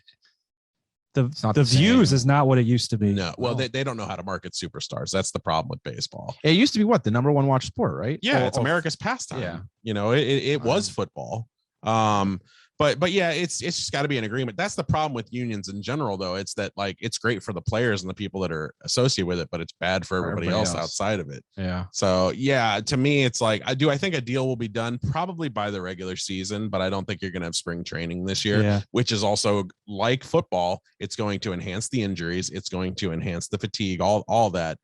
It's not The the same. views is not what it used to be. No. Well, they don't know how to market superstars. That's the problem with baseball. It used to be the number one watch sport, right? Yeah, Or- it's or- America's pastime. yeah. You know, it was football. But yeah, it's just got to be an agreement. That's the problem with unions in general, though. It's that like it's great for the players and the people that are associated with it, but it's bad for everybody else outside of it. Yeah. So yeah, to me, it's like I think a deal will be done probably by the regular season, but I don't think you're going to have spring training this year, Yeah. which is also like football. It's going to enhance the injuries. It's going to enhance the fatigue, all that.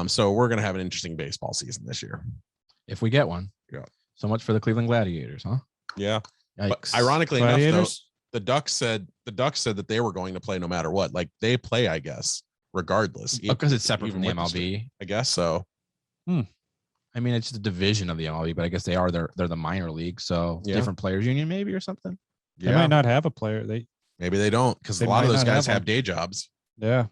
So we're going to have an interesting baseball season this year. If we get one. Yeah. So much for the Cleveland Gladiators, huh? Yeah. But Yikes. ironically enough, though, Gladiators? the Ducks said that they were going to play no matter what. Like they play, I guess, regardless. Because it's separate from even the with the MLB. I guess so. I mean, it's just a division of the MLB, but I guess they're the minor league, so Yeah. different players union maybe or something. They might not have a player. Maybe they don't because a They lot of might those not guys have have one. day jobs. Yeah.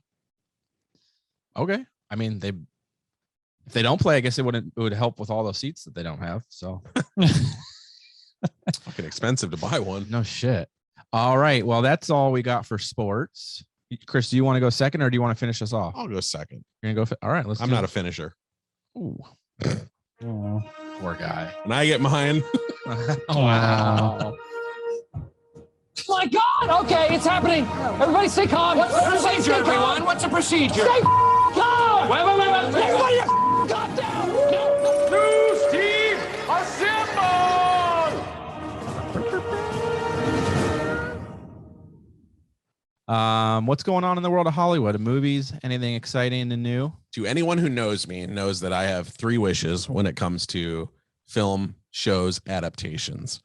Okay. I mean, if they don't play, I guess it would help with all those seats that they don't have. So Fucking expensive to buy one. no shit. All right. Well, that's all we got for sports. Chris, do you want to go second or do you want to finish us off? I'll go second. You're gonna go. All right. Let's. I'm do not a it. finisher. Ooh, Oh. poor guy. And I get mine. Wow. My God! Okay, it's happening. Everybody stay calm. What's the procedure, everyone? What's the procedure? Stay calm! Wait. Everybody calm down! News team, assemble! What's going on in the world of Hollywood? Movies? Anything exciting and new? To anyone who knows me knows that I have 3 wishes when it comes to film, shows, adaptations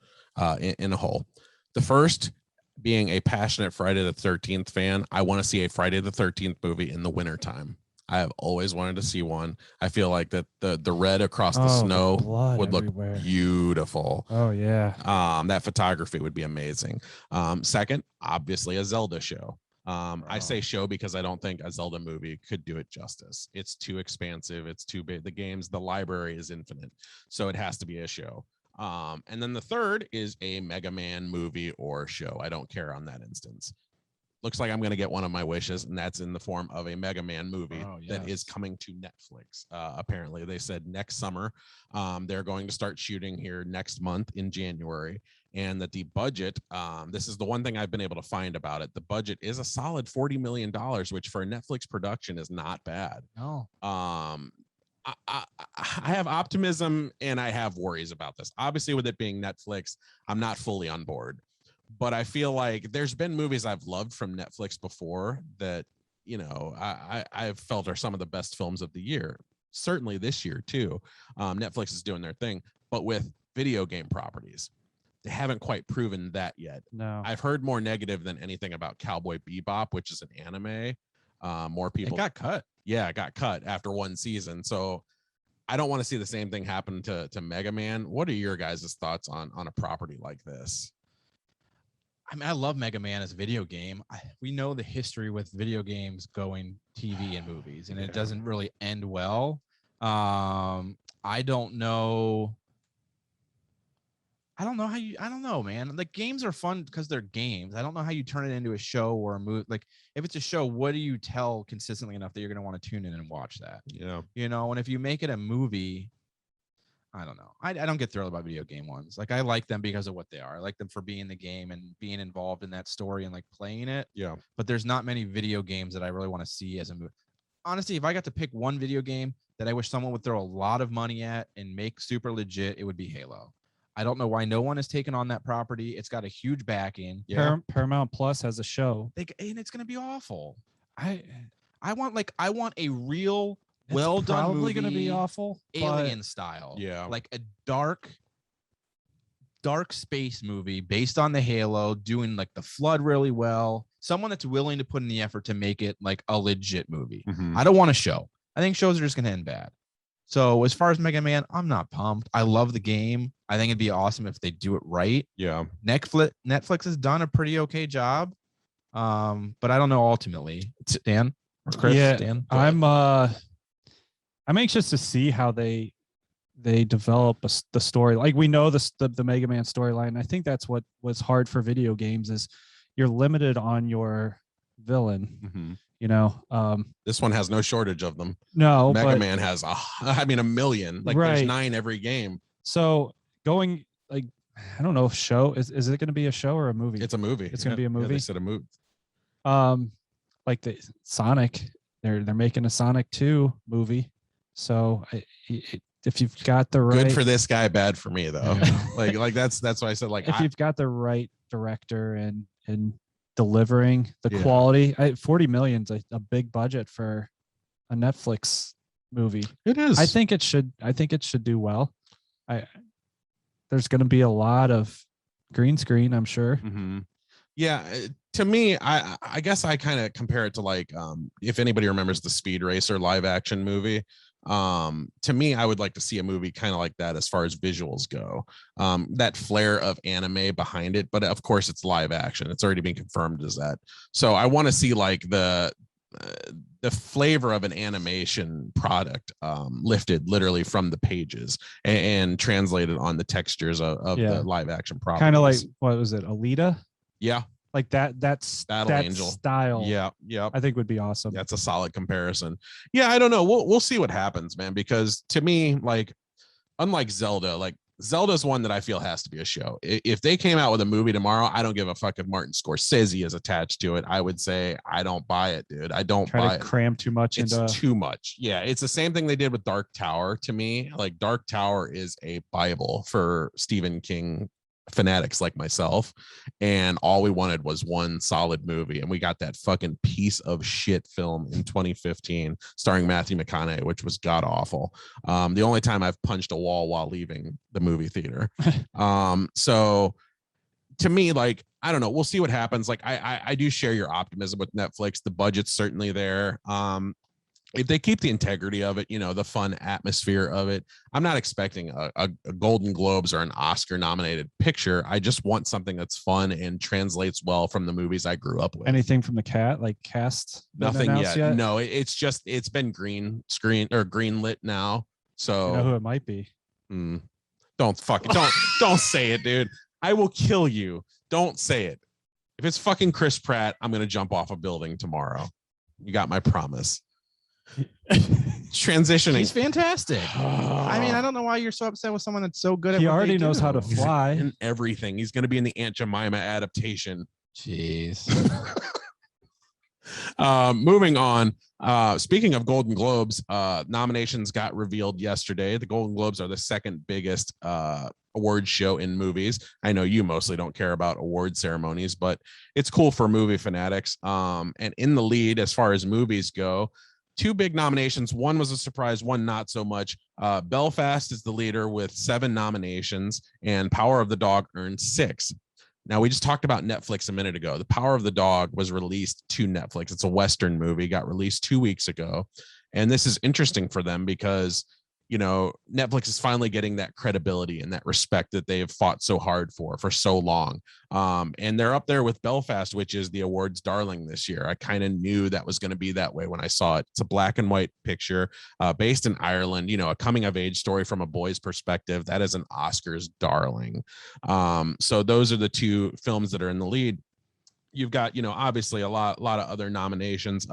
in a whole. The first being a passionate Friday the 13th fan, I want to see a Friday the 13th movie in the wintertime. I have always wanted to see one. I feel like that the red across the snow blood would look everywhere. beautiful. Oh yeah. That photography would be amazing. Second, obviously a Zelda show. I say show because I don't think a Zelda movie could do it justice. It's too expansive. It's too big. The library is infinite. So it has to be a show. And then the third is a Mega Man movie or show. I don't care on that instance. Looks like I'm going to get one of my wishes, and that's in the form of a Mega Man movie that is coming to Netflix. Apparently, they said next summer. They're going to start shooting here next month in January, and that the budget, this is the one thing I've been able to find about it. The budget is a solid $40 million, which for a Netflix production is not bad. No. I have optimism and I have worries about this. Obviously, with it being Netflix, I'm not fully on board. but I feel like there's been movies I've loved from Netflix before that, you know, I've felt are some of the best films of the year. Certainly this year too. Netflix is doing their thing, but with video game properties, they haven't quite proven that yet. No, I've heard more negative than anything about Cowboy Bebop, which is an anime. More people got cut. Yeah, it got cut after one season. So I don't want to see the same thing happen to Mega Man. What are your guys' thoughts on a property like this? I mean, I love Mega Man as a video game. We know the history with video games going TV and movies, and it doesn't really end well. I don't know how you, I don't know, man. Like, games are fun because they're games. I don't know how you turn it into a show or a movie. Like, if it's a show, what do you tell consistently enough that you're going to want to tune in and watch that? Yeah. You know, and if you make it a movie, I don't know. I don't get thrilled about video game ones. Like, I like them because of what they are. I like them for being the game and being involved in that story and like playing it. Yeah. But there's not many video games that I really want to see as a movie. Honestly, if I got to pick one video game that I wish someone would throw a lot of money at and make super legit, it would be Halo. I don't know why no one has taken on that property. It's got a huge backing. Yeah. Paramount Plus has a show, And it's going to be awful. I want a real, it's well done probably movie, going to be awful. alien style. Yeah. Like a dark space movie based on the Halo, doing like the flood really well. Someone that's willing to put in the effort to make it like a legit movie. Mhm. I don't want a show. I think shows are just going to end bad. So as far as Mega Man, I'm not pumped. I love the game. I think it'd be awesome if they do it right. Yeah. Netflix has done a pretty okay job. But I don't know ultimately. Dan or Chris? Yeah, Dan? I'm anxious to see how they develop the story. Like, we know the Mega Man storyline. I think that's what was hard for video games is you're limited on your villain. Mm-hmm. You know, This one has no shortage of them. no, Mega but, Man has a million. Like, Right. there's 9 every game. So going, like, I don't know, show is it going to be a show or a movie? It's a movie. It's gonna be a Yeah, movie? they said a movie. Like the Sonic, they're making a Sonic 2 movie. So if you've got the right, Good for this guy, bad for me though. Yeah. like that's why I said, like, if you've got the right director and delivering the Yeah. quality, 40 million's a big budget for a Netflix movie. it is. I think it should do well. There's going to be a lot of green screen, I'm sure. Mm-hmm. Yeah, to me, I guess I kind of compare it to, like, if anybody remembers the Speed Racer live action movie. To me, I would like to see a movie kind of like that as far as visuals go. That flair of anime behind it, but of course it's live action. It's already been confirmed as that. So I want to see like the flavor of an animation product lifted literally from the pages and translated on the textures of Yeah. the live action properties. Kind of like, what was it, Alita? Yeah, Like that's Battle that Angel style. yeah. I think would be awesome. That's a solid comparison. Yeah, I don't know. We'll see what happens, man, because to me, like, unlike Zelda, like, Zelda's one that I feel has to be a show. If they came out with a movie tomorrow, I don't give a fuck if Martin Scorsese is attached to it. I would say I don't buy it, dude. I don't Try buy to it. cram too much It's into too much. Yeah, it's the same thing they did with Dark Tower to me. Like, Dark Tower is a Bible for Stephen King fanatics like myself, and all we wanted was one solid movie, and we got that fucking piece of shit film in 2015 starring Matthew McConaughey, which was god awful. The only time I've punched a wall while leaving the movie theater. So to me, like, I don't know, we'll see what happens. Like, I do share your optimism with Netflix. The budget's certainly there. If they keep the integrity of it, you know, the fun atmosphere of it, I'm not expecting a Golden Globes or an Oscar nominated picture. I just want something that's fun and translates well from the movies I grew up with. anything from the cast. been Nothing announced yet. No, it's been green screen or green lit now. So You know who it might be? don't say it, dude. I will kill you. Don't say it. If it's fucking Chris Pratt, I'm gonna jump off a building tomorrow. You got my promise. Transitioning. He's fantastic. I mean, I don't know why you're so upset with someone that's so good at He what already they knows do. how to fly. And everything. He's going to be in the Aunt Jemima adaptation. Jeez. Moving on. Speaking of Golden Globes, nominations got revealed yesterday. The Golden Globes are the second biggest award show in movies. I know you mostly don't care about award ceremonies, but it's cool for movie fanatics. And in the lead, as far as movies go, two big nominations. One was a surprise, one not so much. Belfast is the leader with 7 nominations, and Power of the Dog earned 6. Now, we just talked about Netflix a minute ago. The Power of the Dog was released to Netflix. It's a Western movie, got released 2 weeks ago. And this is interesting for them because, you know, Netflix is finally getting that credibility and that respect that they have fought so hard for so long. And they're up there with Belfast, which is the awards darling this year. I kind of knew that was going to be that way when I saw it. It's a black and white picture based in Ireland, you know, a coming of age story from a boy's perspective. That is an Oscars darling. So those are the two films that are in the lead. You've got, you know, obviously a lot of other nominations.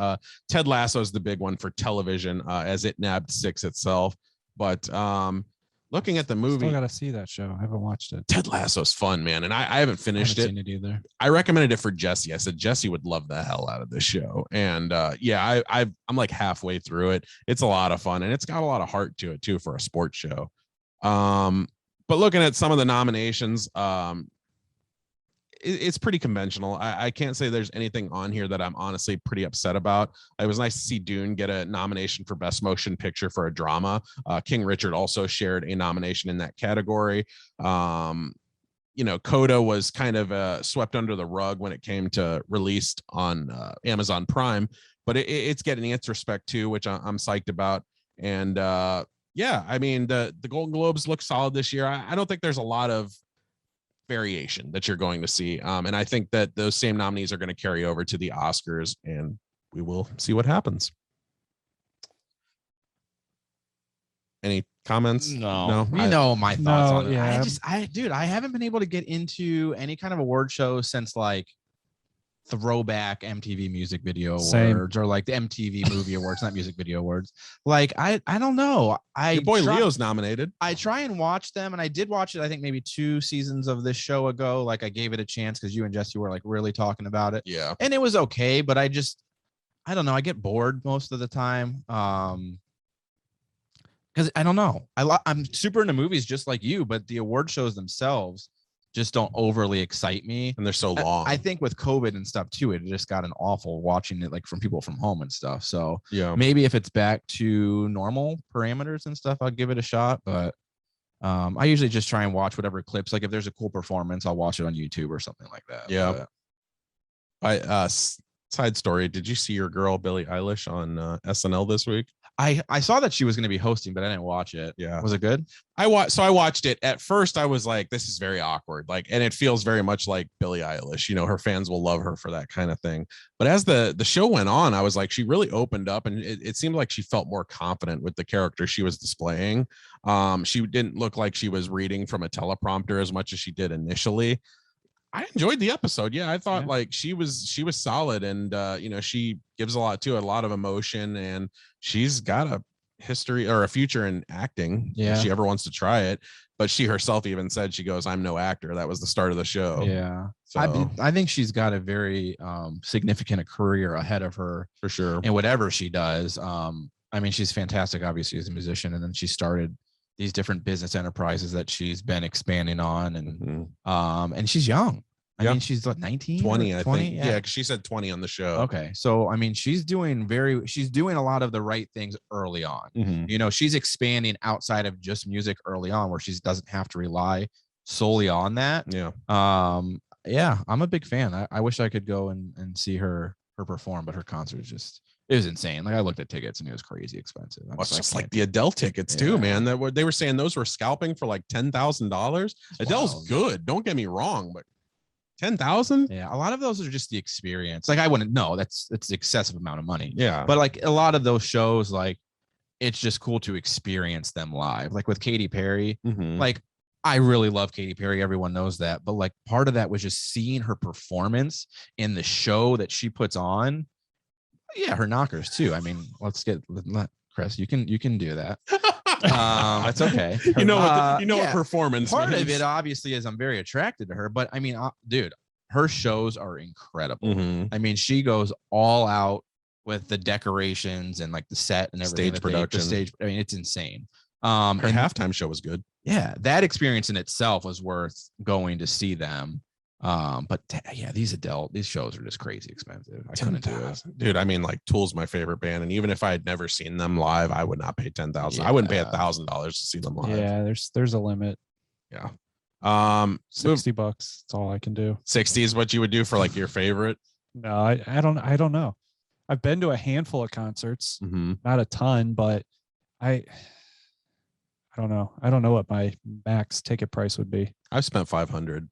Ted Lasso is the big one for television, as it nabbed 6 itself. But looking at the movie, Still got to see that show. I haven't watched it. Ted Lasso's fun, man, and I haven't finished Seen it either. I recommended it for Jesse. I said Jesse would love the hell out of this show, and yeah, I'm like halfway through it. It's a lot of fun, and it's got a lot of heart to it too for a sports show. But looking at some of the nominations, it's pretty conventional. I can't say there's anything on here that I'm honestly pretty upset about. It was nice to see Dune get a nomination for Best Motion Picture for a drama. King Richard also shared a nomination in that category. You know, Coda was kind of swept under the rug when it came to released on Amazon Prime, but it's getting its respect too, which I'm psyched about. And yeah, I mean, the Golden Globes look solid this year. I don't think there's a lot of variation that you're going to see. And I think that those same nominees are going to carry over to the Oscars, and we will see what happens. Any comments? No. I know my thoughts No, on it. yeah. I haven't been able to get into any kind of award show since like throwback MTV Music Video Same. Awards or like the MTV Movie Awards, not Music Video Awards. Like I don't know. Your boy Leo's nominated. I try and watch them, and I did watch it. I think maybe 2 seasons of this show ago. Like I gave it a chance because you and Jesse were like really talking about it. Yeah, and it was okay, but I don't know. I get bored most of the time. Because I don't know. I'm super into movies just like you, but the award shows themselves just don't overly excite me, and they're so long. I think with COVID and stuff too, it just got an awful watching it like from people from home and stuff. So yeah, maybe if it's back to normal parameters and stuff, I'll give it a shot. But I usually just try and watch whatever clips. Like if there's a cool performance, I'll watch it on YouTube or something like that. Yeah. Side story. Did you see your girl Billie Eilish on SNL this week? I saw that she was going to be hosting, but I didn't watch it. Yeah. Was it good? I watched it. At first I was like, this is very awkward. Like, and it feels very much like Billie Eilish, you know, her fans will love her for that kind of thing. But as the show went on, I was like, she really opened up, and it seemed like she felt more confident with the character she was displaying. She didn't look like she was reading from a teleprompter as much as she did initially. I enjoyed the episode. Yeah, I thought like she was solid, and you know, she gives a lot to it, a lot of emotion, and she's got a history or a future in acting if she ever wants to try it. But she herself even said, she goes, I'm no actor. That was the start of the show. Yeah. So I think she's got a very significant career ahead of her for sure. And whatever she does. I mean, she's fantastic, obviously, as a musician, and then she started these different business enterprises that she's been expanding on, and she's young. I mean, she's like 19, 20, I think. Yeah, because she said 20 on the show. Okay. So, I mean, she's doing a lot of the right things early on. You know, she's expanding outside of just music early on, where she doesn't have to rely solely on that. Yeah. Yeah, I'm a big fan. I wish I could go and see her perform, but her concert is it was insane. Like I looked at tickets and it was crazy expensive. It's just like the Adele tickets too, man. They were saying those were scalping for like $10,000. Adele's good. Don't get me wrong, but 10,000. Yeah, a lot of those are just the experience. Like I wouldn't know. That's the excessive amount of money. Yeah, but like a lot of those shows, like it's just cool to experience them live. Like with Katy Perry, like I really love Katy Perry. Everyone knows that. But like part of that was just seeing her performance in the show that she puts on. Yeah, her knockers too. I mean, let Chris. You can do that. That's okay. You know what performance part means. of it obviously is I'm very attracted to her, but I mean, dude, her shows are incredible. I mean, she goes all out with the decorations and like the set and everything. Stage production. I mean, it's insane. Her And halftime show was good. yeah, that experience in itself was worth going to see them. But yeah, these shows are just crazy expensive. I couldn't do it. Dude, I mean, like Tool's my favorite band. And even if I had never seen them live, I would not pay $10,000. I wouldn't pay $1,000 to see them live. Yeah, there's a limit. Yeah. $60. That's all I can do. 60 is what you would do for like your favorite. No, I don't know. I've been to a handful of concerts, not a ton, but I don't know. I don't know what my max ticket price would be. I've spent 500.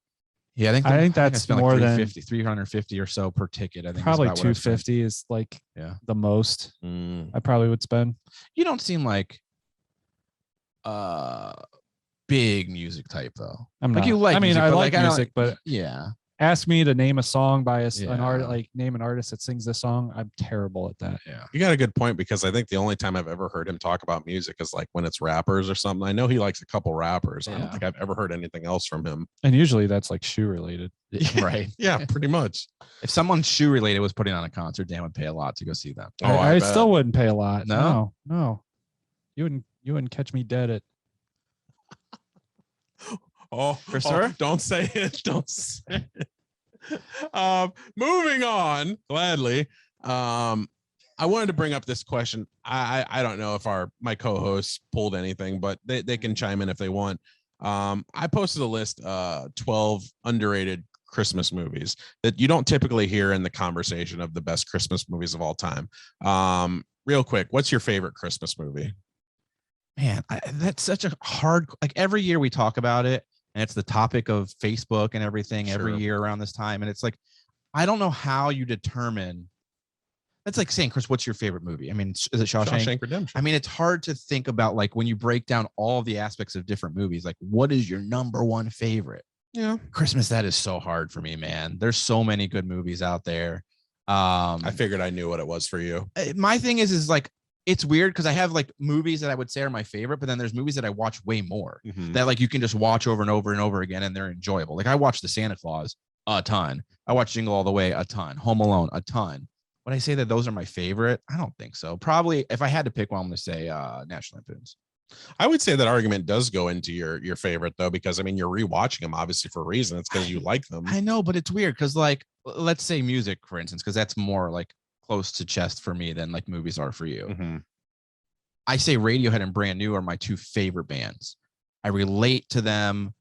Yeah, I think that's like more 350 or so per ticket. I think probably 250 is like the most I probably would spend. You don't seem like big music type though. I'm like not. you like. I mean, music, I but like music, but yeah. Ask me to name a song by an Yeah. artist, like name an artist that sings this song. I'm terrible at that. Yeah. You got a good point, because I think the only time I've ever heard him talk about music is like when it's rappers or something. I know he likes a couple rappers. I don't think I've ever heard anything else from him. And usually that's like shoe related. Right. Yeah, pretty much. If someone shoe related was putting on a concert, Dan would pay a lot to go see them. I still wouldn't pay a lot. No? No. You wouldn't catch me dead at. Christopher, don't say it. Don't say it. Moving on, gladly. I wanted to bring up this question. I don't know if my co-hosts pulled anything, but they can chime in if they want. I posted a list, 12 underrated Christmas movies that you don't typically hear in the conversation of the best Christmas movies of all time. Real quick, what's your favorite Christmas movie? Man, that's such a hard, like every year we talk about it, and it's the topic of Facebook and everything every year around this time. And it's like, I don't know how you determine. That's like saying, Chris, what's your favorite movie? I mean, is it Shawshank Redemption? I mean, it's hard to think about like when you break down all the aspects of different movies, like what is your number one favorite? Yeah. Christmas, that is so hard for me, man. There's so many good movies out there. I figured I knew what it was for you. My thing is like, it's weird because I have like movies that I would say are my favorite, but then there's movies that I watch way more that like you can just watch over and over and over again and they're enjoyable. Like I watched The Santa Claus a ton. I watched Jingle All the Way a ton. Home Alone a ton. Would I say that those are my favorite? I don't think so. Probably if I had to pick one, I'm going to say National Lampoons. I would say that argument does go into your favorite though, because I mean, you're rewatching them obviously for a reason. It's because you like them. I know, but it's weird because like, let's say music, for instance, because that's more like close to chest for me than like movies are for you. I say Radiohead and Brand New are my two favorite bands. I relate to them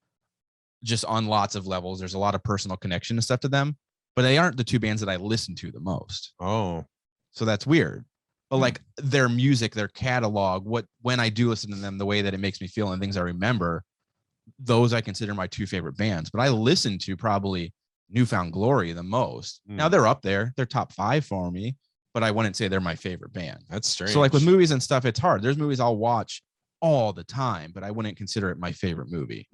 just on lots of levels. There's a lot of personal connection and stuff to them, but they aren't the two bands that I listen to the most. Oh, so that's weird. But like their music, their catalog, when I do listen to them, the way that it makes me feel and things I remember, those I consider my two favorite bands. But I listen to probably Newfound Glory the most. Now they're up there. They're top 5 for me, but I wouldn't say they're my favorite band. That's strange. So like with movies and stuff, it's hard. There's movies I'll watch all the time, but I wouldn't consider it my favorite movie.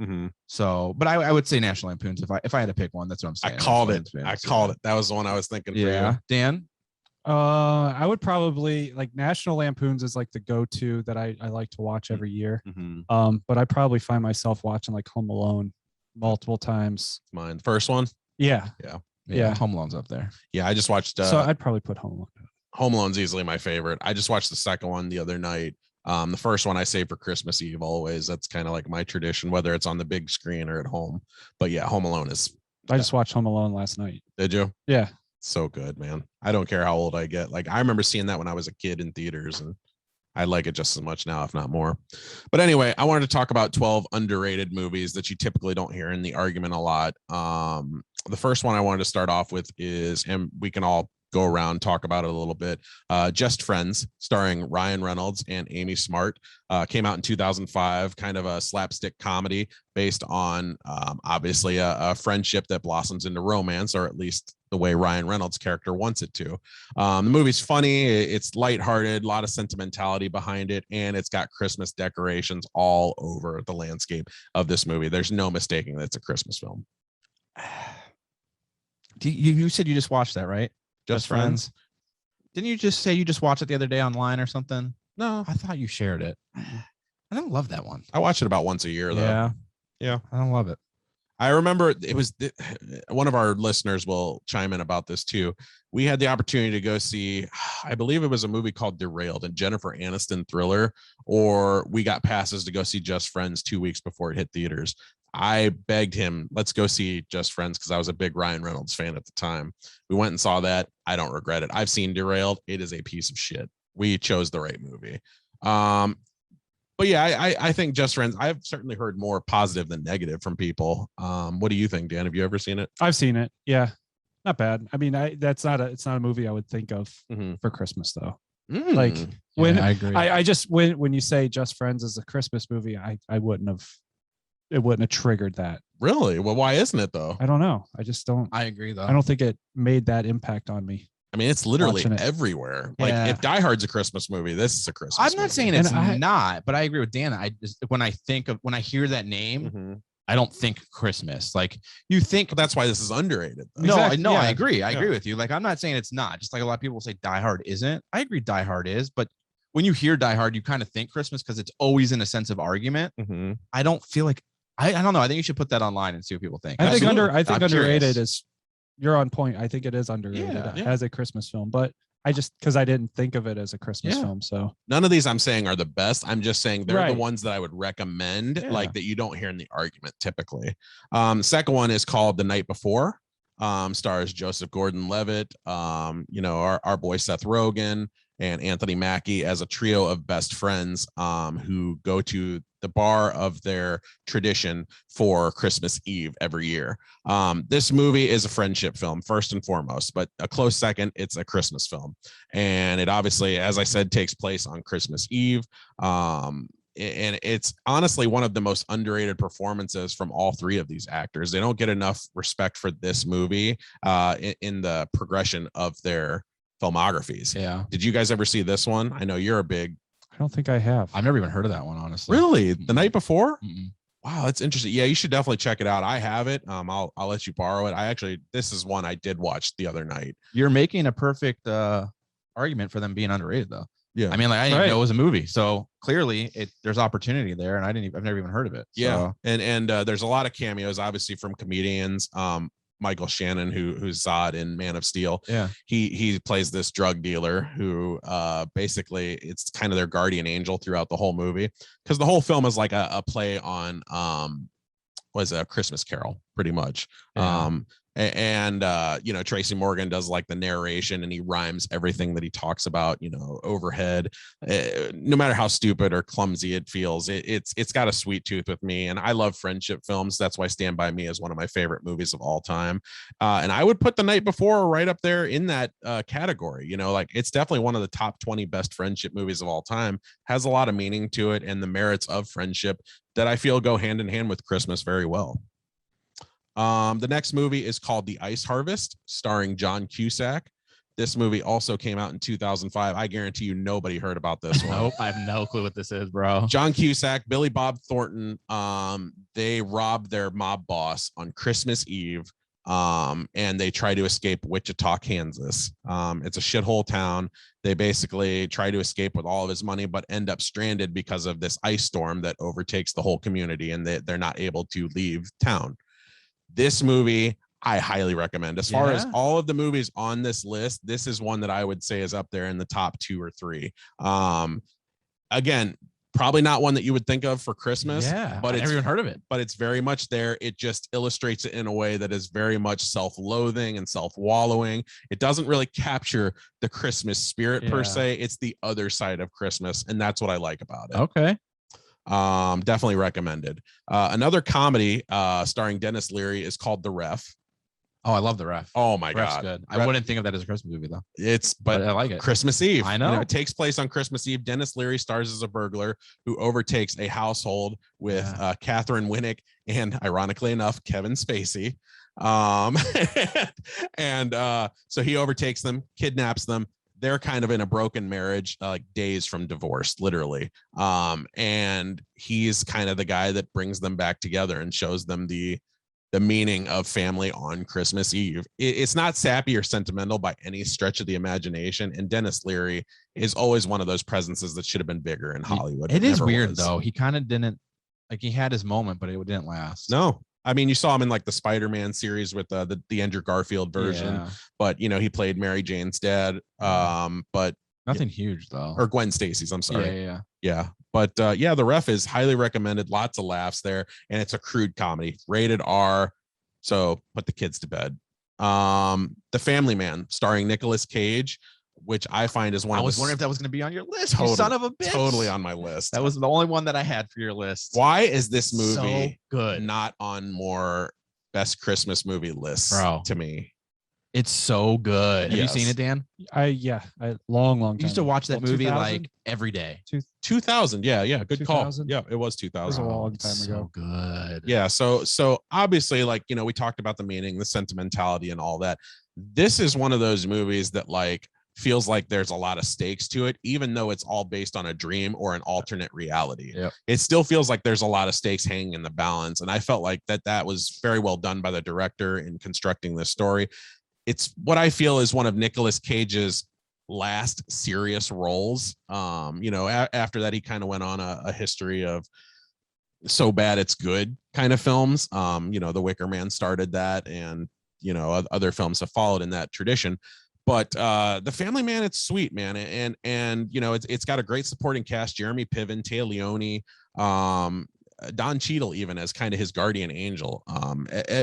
So, but I would say National Lampoons if I had to pick one. That's what I'm saying. I called it. That was the one I was thinking. Yeah, for you. Dan. I would probably like National Lampoons is like the go-to that I like to watch every year. But I probably find myself watching like Home Alone multiple times. Mine, the first one. Yeah. Home Alone's up there. Yeah, I just watched. So I'd probably put Home Alone. Home Alone's easily my favorite. I just watched the second one the other night. The first one I save for Christmas Eve always. That's kind of like my tradition, whether it's on the big screen or at home. But yeah, Home Alone is. I just watched Home Alone last night. Did you? Yeah. So good, man. I don't care how old I get. Like I remember seeing that when I was a kid in theaters, and I like it just as much now, if not more. But anyway, I wanted to talk about 12 underrated movies that you typically don't hear in the argument a lot. The first one I wanted to start off with is, and we can all go around, talk about it a little bit. Just Friends, starring Ryan Reynolds and Amy Smart, came out in 2005, kind of a slapstick comedy based on obviously a friendship that blossoms into romance, or at least the way Ryan Reynolds' character wants it to. The movie's funny, it's lighthearted, a lot of sentimentality behind it, and it's got Christmas decorations all over the landscape of this movie. There's no mistaking that it's a Christmas film. You said you just watched that, right? Just Friends. Didn't you just say you just watched it the other day online or something? No, I thought you shared it. I don't love that one. I watch it about once a year though. Yeah. I don't love it. I remember it was one of our listeners will chime in about this too. We had the opportunity to go see, I believe it was a movie called Derailed, and Jennifer Aniston thriller, or we got passes to go see Just Friends 2 weeks before it hit theaters. I begged him, let's go see Just Friends, because I was a big Ryan Reynolds fan at the time. We went and saw that. I don't regret it. I've seen Derailed. It is a piece of shit. We chose the right movie. But yeah, I think Just Friends, I've certainly heard more positive than negative from people. What do you think, Dan? Have you ever seen it? I've seen it. Yeah. Not bad. I mean, it's not a movie I would think of for Christmas though. Like when I agree. I just, when you say Just Friends is a Christmas movie, it wouldn't have triggered that. Really? Well, why isn't it though? I don't know. I just don't. I agree though. I don't think it made that impact on me. I mean, it's literally everywhere. Like if Die Hard's a Christmas movie, this is a Christmas I'm not movie. saying it's not, but I agree with Dan. I just, when I hear that name, I don't think Christmas. Like you think, but that's why this is underrated. Though. No, exactly. I agree. I agree with you. Like, I'm not saying it's not. Just like a lot of people say Die Hard isn't. I agree Die Hard is, but when you hear Die Hard, you kind of think Christmas because it's always in a sense of argument. I don't feel like, I don't know. I think you should put that online and see what people think. I think underrated is, you're on point. I think it is underrated as a Christmas film, but I just, because I didn't think of it as a Christmas film. So none of these I'm saying are the best. I'm just saying they're the ones that I would recommend, like that you don't hear in the argument typically. The second one is called The Night Before. Stars Joseph Gordon-Levitt, our boy Seth Rogen, and Anthony Mackie as a trio of best friends who go to the bar of their tradition for Christmas Eve every year. This movie is a friendship film, first and foremost, but a close second, it's a Christmas film. And it obviously, as I said, takes place on Christmas Eve. And it's honestly one of the most underrated performances from all three of these actors. They don't get enough respect for this movie in the progression of their filmographies. Yeah. Did you guys ever see this one? I know you're a big. I don't think I have. I've never even heard of that one, honestly. Really? The Night Before? Wow, that's interesting. Yeah, you should definitely check it out. I have it. I'll let you borrow it. This is one I did watch the other night. You're making a perfect argument for them being underrated, though. Yeah. I mean, like I didn't even know it was a movie, so clearly there's opportunity there, and I've never even heard of it. Yeah, so. and there's a lot of cameos, obviously from comedians. Michael Shannon, who's Zod in Man of Steel. Yeah, he plays this drug dealer who basically it's kind of their guardian angel throughout the whole movie, because the whole film is like a play on was a Christmas Carol, pretty much. Yeah. And Tracy Morgan does like the narration, and he rhymes everything that he talks about, overhead. No matter how stupid or clumsy it feels, it's got a sweet tooth with me, and I love friendship films. That's why Stand By Me is one of my favorite movies of all time, and I would put The Night Before right up there in that category. Like it's definitely one of the top 20 best friendship movies of all time. Has a lot of meaning to it, and the merits of friendship that I feel go hand in hand with Christmas very well. The next movie is called The Ice Harvest, starring John Cusack. This movie also came out in 2005. I guarantee you nobody heard about this one. Nope, I have no clue what this is, bro. John Cusack, Billy Bob Thornton, they rob their mob boss on Christmas Eve, and they try to escape Wichita, Kansas. It's a shithole town. They basically try to escape with all of his money, but end up stranded because of this ice storm that overtakes the whole community, and they're not able to leave town. This movie, I highly recommend. As far as all of the movies on this list, this is one that I would say is up there in the top 2 or 3. Again, probably not one that you would think of for Christmas. Yeah, but I never even heard of it. But it's very much there. It just illustrates it in a way that is very much self-loathing and self-wallowing. It doesn't really capture the Christmas spirit per se. It's the other side of Christmas, and that's what I like about it. Okay. Definitely recommended. Another comedy starring Dennis Leary is called The Ref. Oh, I love The Ref. Oh my Ref's God. Good. I wouldn't think of that as a Christmas movie though. But I like it. Christmas Eve. I know. It takes place on Christmas Eve. Dennis Leary stars as a burglar who overtakes a household with Catherine Winnick and, ironically enough, Kevin Spacey. So he overtakes them, kidnaps them. They're kind of in a broken marriage, like days from divorce, literally. And he's kind of the guy that brings them back together and shows them the meaning of family on Christmas Eve. It's not sappy or sentimental by any stretch of the imagination. And Dennis Leary is always one of those presences that should have been bigger in Hollywood. It is weird though. He kind of didn't, like he had his moment, but it didn't last. No, I mean, you saw him in like the Spider-Man series with the Andrew Garfield version, Yeah. but you know, he played Mary Jane's dad. But Nothing huge though. or Gwen Stacy's, I'm sorry. Yeah. But yeah, The Ref is highly recommended. Lots of laughs there, and it's a crude comedy, rated R. So put the kids to bed. The Family Man, starring Nicolas Cage, which I find is one. I of was the wondering if that was going to be on your list. Totally, You son of a bitch. Totally on my list. That was the only one that I had for your list. Why is this movie So good? not on more best Christmas movie lists, Bro. to me? It's so good. Have you Yes. seen it, Dan? Long time. You used to watch that movie 2000? like every day. 2000. Yeah. Good call. 2000? Yeah, it was That 2000. was a long time So ago. good. Yeah, so obviously, like, you know, we talked about the meaning, the sentimentality, and all that. This is one of those movies that like feels like there's a lot of stakes to it, even though it's all based on a dream or an alternate reality. Yep. It still feels like there's a lot of stakes hanging in the balance, and I felt like that was very well done by the director in constructing this story. It's what I feel is one of Nicolas Cage's last serious roles. You know, after that, he kind of went on a history of so bad it's good kind of films. You know, The Wicker Man started that, and you know, other films have followed in that tradition. But The Family Man, it's sweet, man, and you know, it's got a great supporting cast: Jeremy Piven, Téa Leoni, Don Cheadle, even as kind of his guardian angel.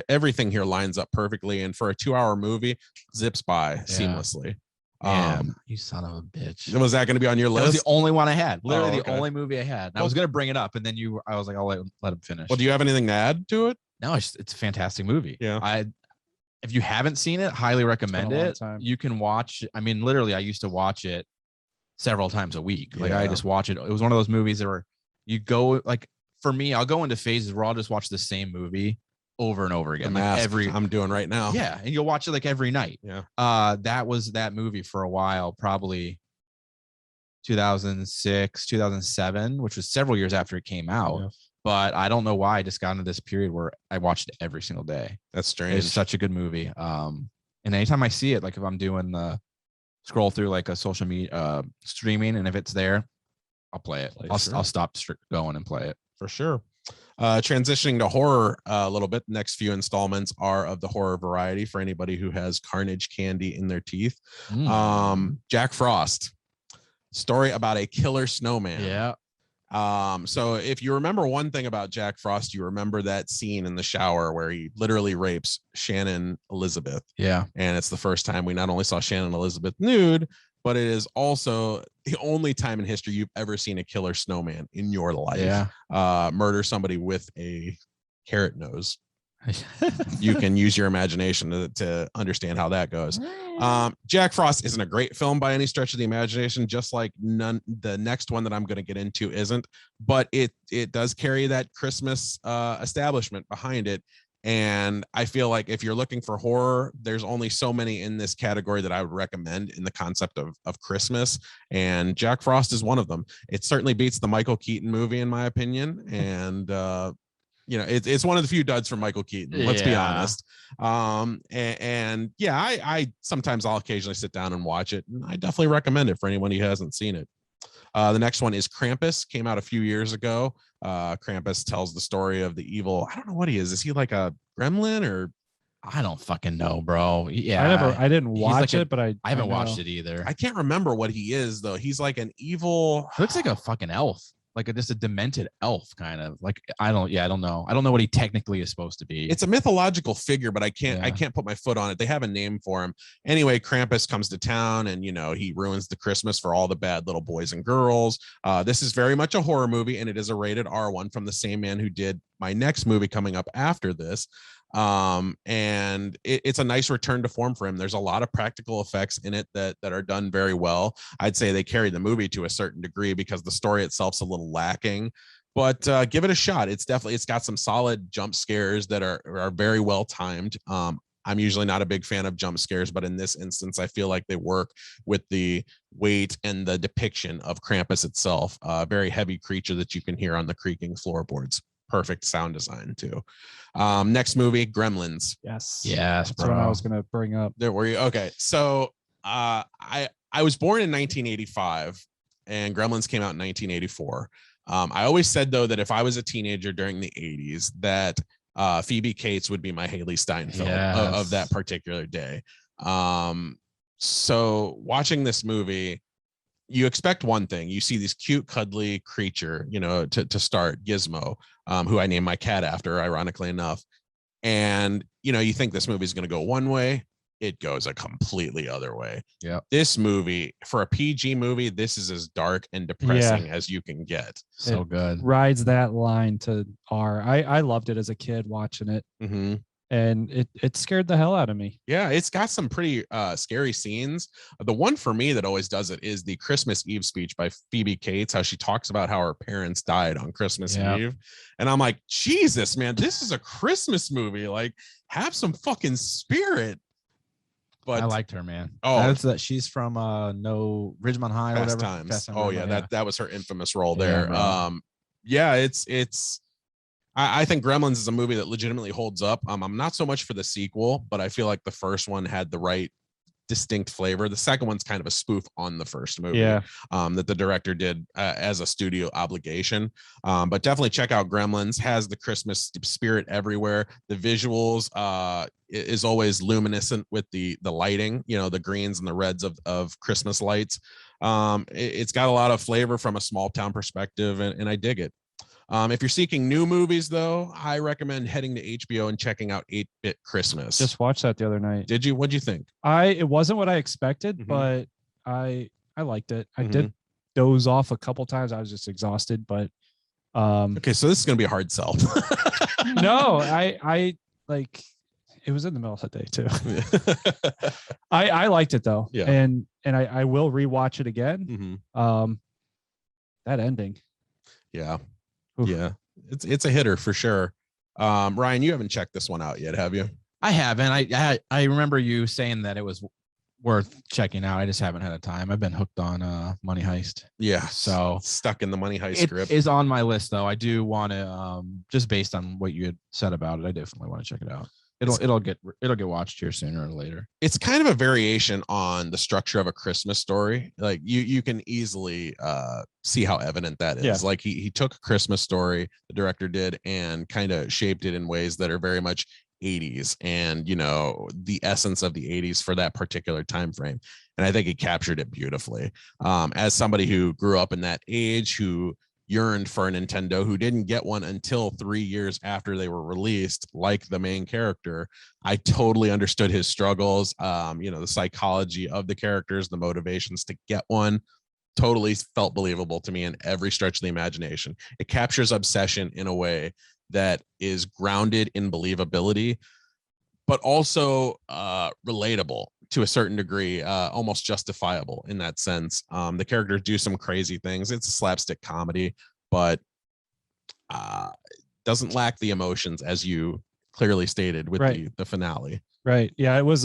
Everything here lines up perfectly, and for a 2-hour movie, zips by seamlessly. Damn, you son of a bitch. Was that going to be on your That list? was the only one I had. Literally Oh, okay. the only movie I had. And I was going to bring it up, and then I was like, I'll let him finish. Well, do you have anything to add to it? No, it's a fantastic movie. Yeah. If you haven't seen it, highly recommend a long it. time. You can watch. I mean, literally, I used to watch it several times a week. Like I Yeah. just watch it. It was one of those movies that were you go like for me, I'll go into phases where I'll just watch the same movie over and over again. The Like Mask, I'm doing right now. yeah, and you'll watch it like every night. Yeah. That was that movie for a while, probably 2006, 2007, which was several years after it came out. Yeah. But I don't know why I just got into this period where I watched it every single day. That's strange. It's such a good movie. And anytime I see it, like if I'm doing the scroll through like a social media streaming, and if it's there, I'll play it. I'll stop going and play it. For sure. Transitioning to horror a little bit. The next few installments are of the horror variety for anybody who has carnage candy in their teeth. Jack Frost, story about a killer snowman. Yeah. So if you remember one thing about Jack Frost, you remember that scene in the shower where he literally rapes Shannon Elizabeth. Yeah. And it's the first time we not only saw Shannon Elizabeth nude, but it is also the only time in history you've ever seen a killer snowman in your life. Yeah. Murder somebody with a carrot nose. You can use your imagination to understand how that goes. Jack Frost isn't a great film by any stretch of the imagination, just like the next one that I'm going to get into isn't, but it does carry that Christmas establishment behind it. And I feel like if you're looking for horror, there's only so many in this category that I would recommend in the concept of Christmas. And Jack Frost is one of them. It certainly beats the Michael Keaton movie, in my opinion. And, you know, it's one of the few duds from Michael Keaton. Let's be honest. And yeah, I sometimes I'll occasionally sit down and watch it. And I definitely recommend it for anyone who hasn't seen it. The next one is Krampus, came out a few years ago. Krampus tells the story of the evil. I don't know what he is. Is he like a gremlin or? I don't fucking know, bro. Yeah. I didn't watch like it, but I haven't know. watched it either. I can't remember what he is though. He's like an evil. He looks like a fucking elf. Like just a demented elf kind of like I don't know. I don't know what he technically is supposed to be. It's a mythological figure, but I can't put my foot on it. They have a name for him. Anyway, Krampus comes to town and, you know, he ruins the Christmas for all the bad little boys and girls. This is very much a horror movie, and it is a rated R1 from the same man who did my next movie coming up after this. And it's a nice return to form for him. There's a lot of practical effects in it that are done very well. I'd say they carry the movie to a certain degree because the story itself's a little lacking, but give it a shot. It's got some solid jump scares that are very well timed. I'm usually not a big fan of jump scares, but in this instance, I feel like they work with the weight and the depiction of Krampus itself. A very heavy creature that you can hear on the creaking floorboards. Perfect sound design too. Next movie, Gremlins. Yes, that's what I was gonna bring up. There were you. Okay, so I was born in 1985, and Gremlins came out in 1984. I always said though that if I was a teenager during the 80s, that Phoebe Cates would be my Haley Steinfeld of that particular day. So watching this movie, you expect one thing. You see this cute, cuddly creature, to start, Gizmo, who I named my cat after, ironically enough. And, you think this movie is going to go one way. It goes a completely other way. Yeah. This movie, for a PG movie, this is as dark and depressing as you can get. So good. Rides that line to R. I loved it as a kid watching it. Mm-hmm. And it scared the hell out of me. Yeah, it's got some pretty scary scenes. The one for me that always does it is the Christmas Eve speech by Phoebe Cates, how she talks about how her parents died on Christmas Eve. And I'm like, Jesus, man, this is a Christmas movie. Like, have some fucking spirit. But I liked her, man. Oh, she's from Ridgemont High or whatever. Times. Fast Oh, Times, yeah, that was her infamous role there. Yeah, It's I think Gremlins is a movie that legitimately holds up. I'm not so much for the sequel, but I feel like the first one had the right distinct flavor. The second one's kind of a spoof on the first movie that the director did as a studio obligation. But definitely check out Gremlins. Has the Christmas spirit everywhere. The visuals is always luminescent with the lighting, the greens and the reds of Christmas lights. It's got a lot of flavor from a small town perspective, and I dig it. If you're seeking new movies, though, I recommend heading to HBO and checking out 8-Bit Christmas. Just watched that the other night. Did you? What'd you think? It wasn't what I expected, but I liked it. I did doze off a couple times. I was just exhausted, but okay, so this is gonna be a hard sell. No, I like it was in the middle of the day too. I liked it though. Yeah. And I will rewatch it again. That ending. Yeah. Oof. Yeah. It's a hitter for sure. Ryan, you haven't checked this one out yet, have you? I haven't. I remember you saying that it was worth checking out. I just haven't had a time. I've been hooked on Money Heist. Yeah. So stuck in the Money Heist script. It is on my list though. I do want to just based on what you had said about it, I definitely want to check it out. It'll get watched here sooner or later. It's kind of a variation on the structure of A Christmas Story. Like you can easily see how evident that is. Yeah. Like he took A Christmas Story, the director did, and kind of shaped it in ways that are very much 80s and the essence of the 80s for that particular time frame. And I think he captured it beautifully. As somebody who grew up in that age, who yearned for a Nintendo, who didn't get one until 3 years after they were released, like the main character, I totally understood his struggles. The psychology of the characters, the motivations to get one, totally felt believable to me in every stretch of the imagination. It captures obsession in a way that is grounded in believability, but also relatable to a certain degree, almost justifiable in that sense. The characters do some crazy things. It's a slapstick comedy, but doesn't lack the emotions, as you clearly stated with the finale. Right. Yeah, it was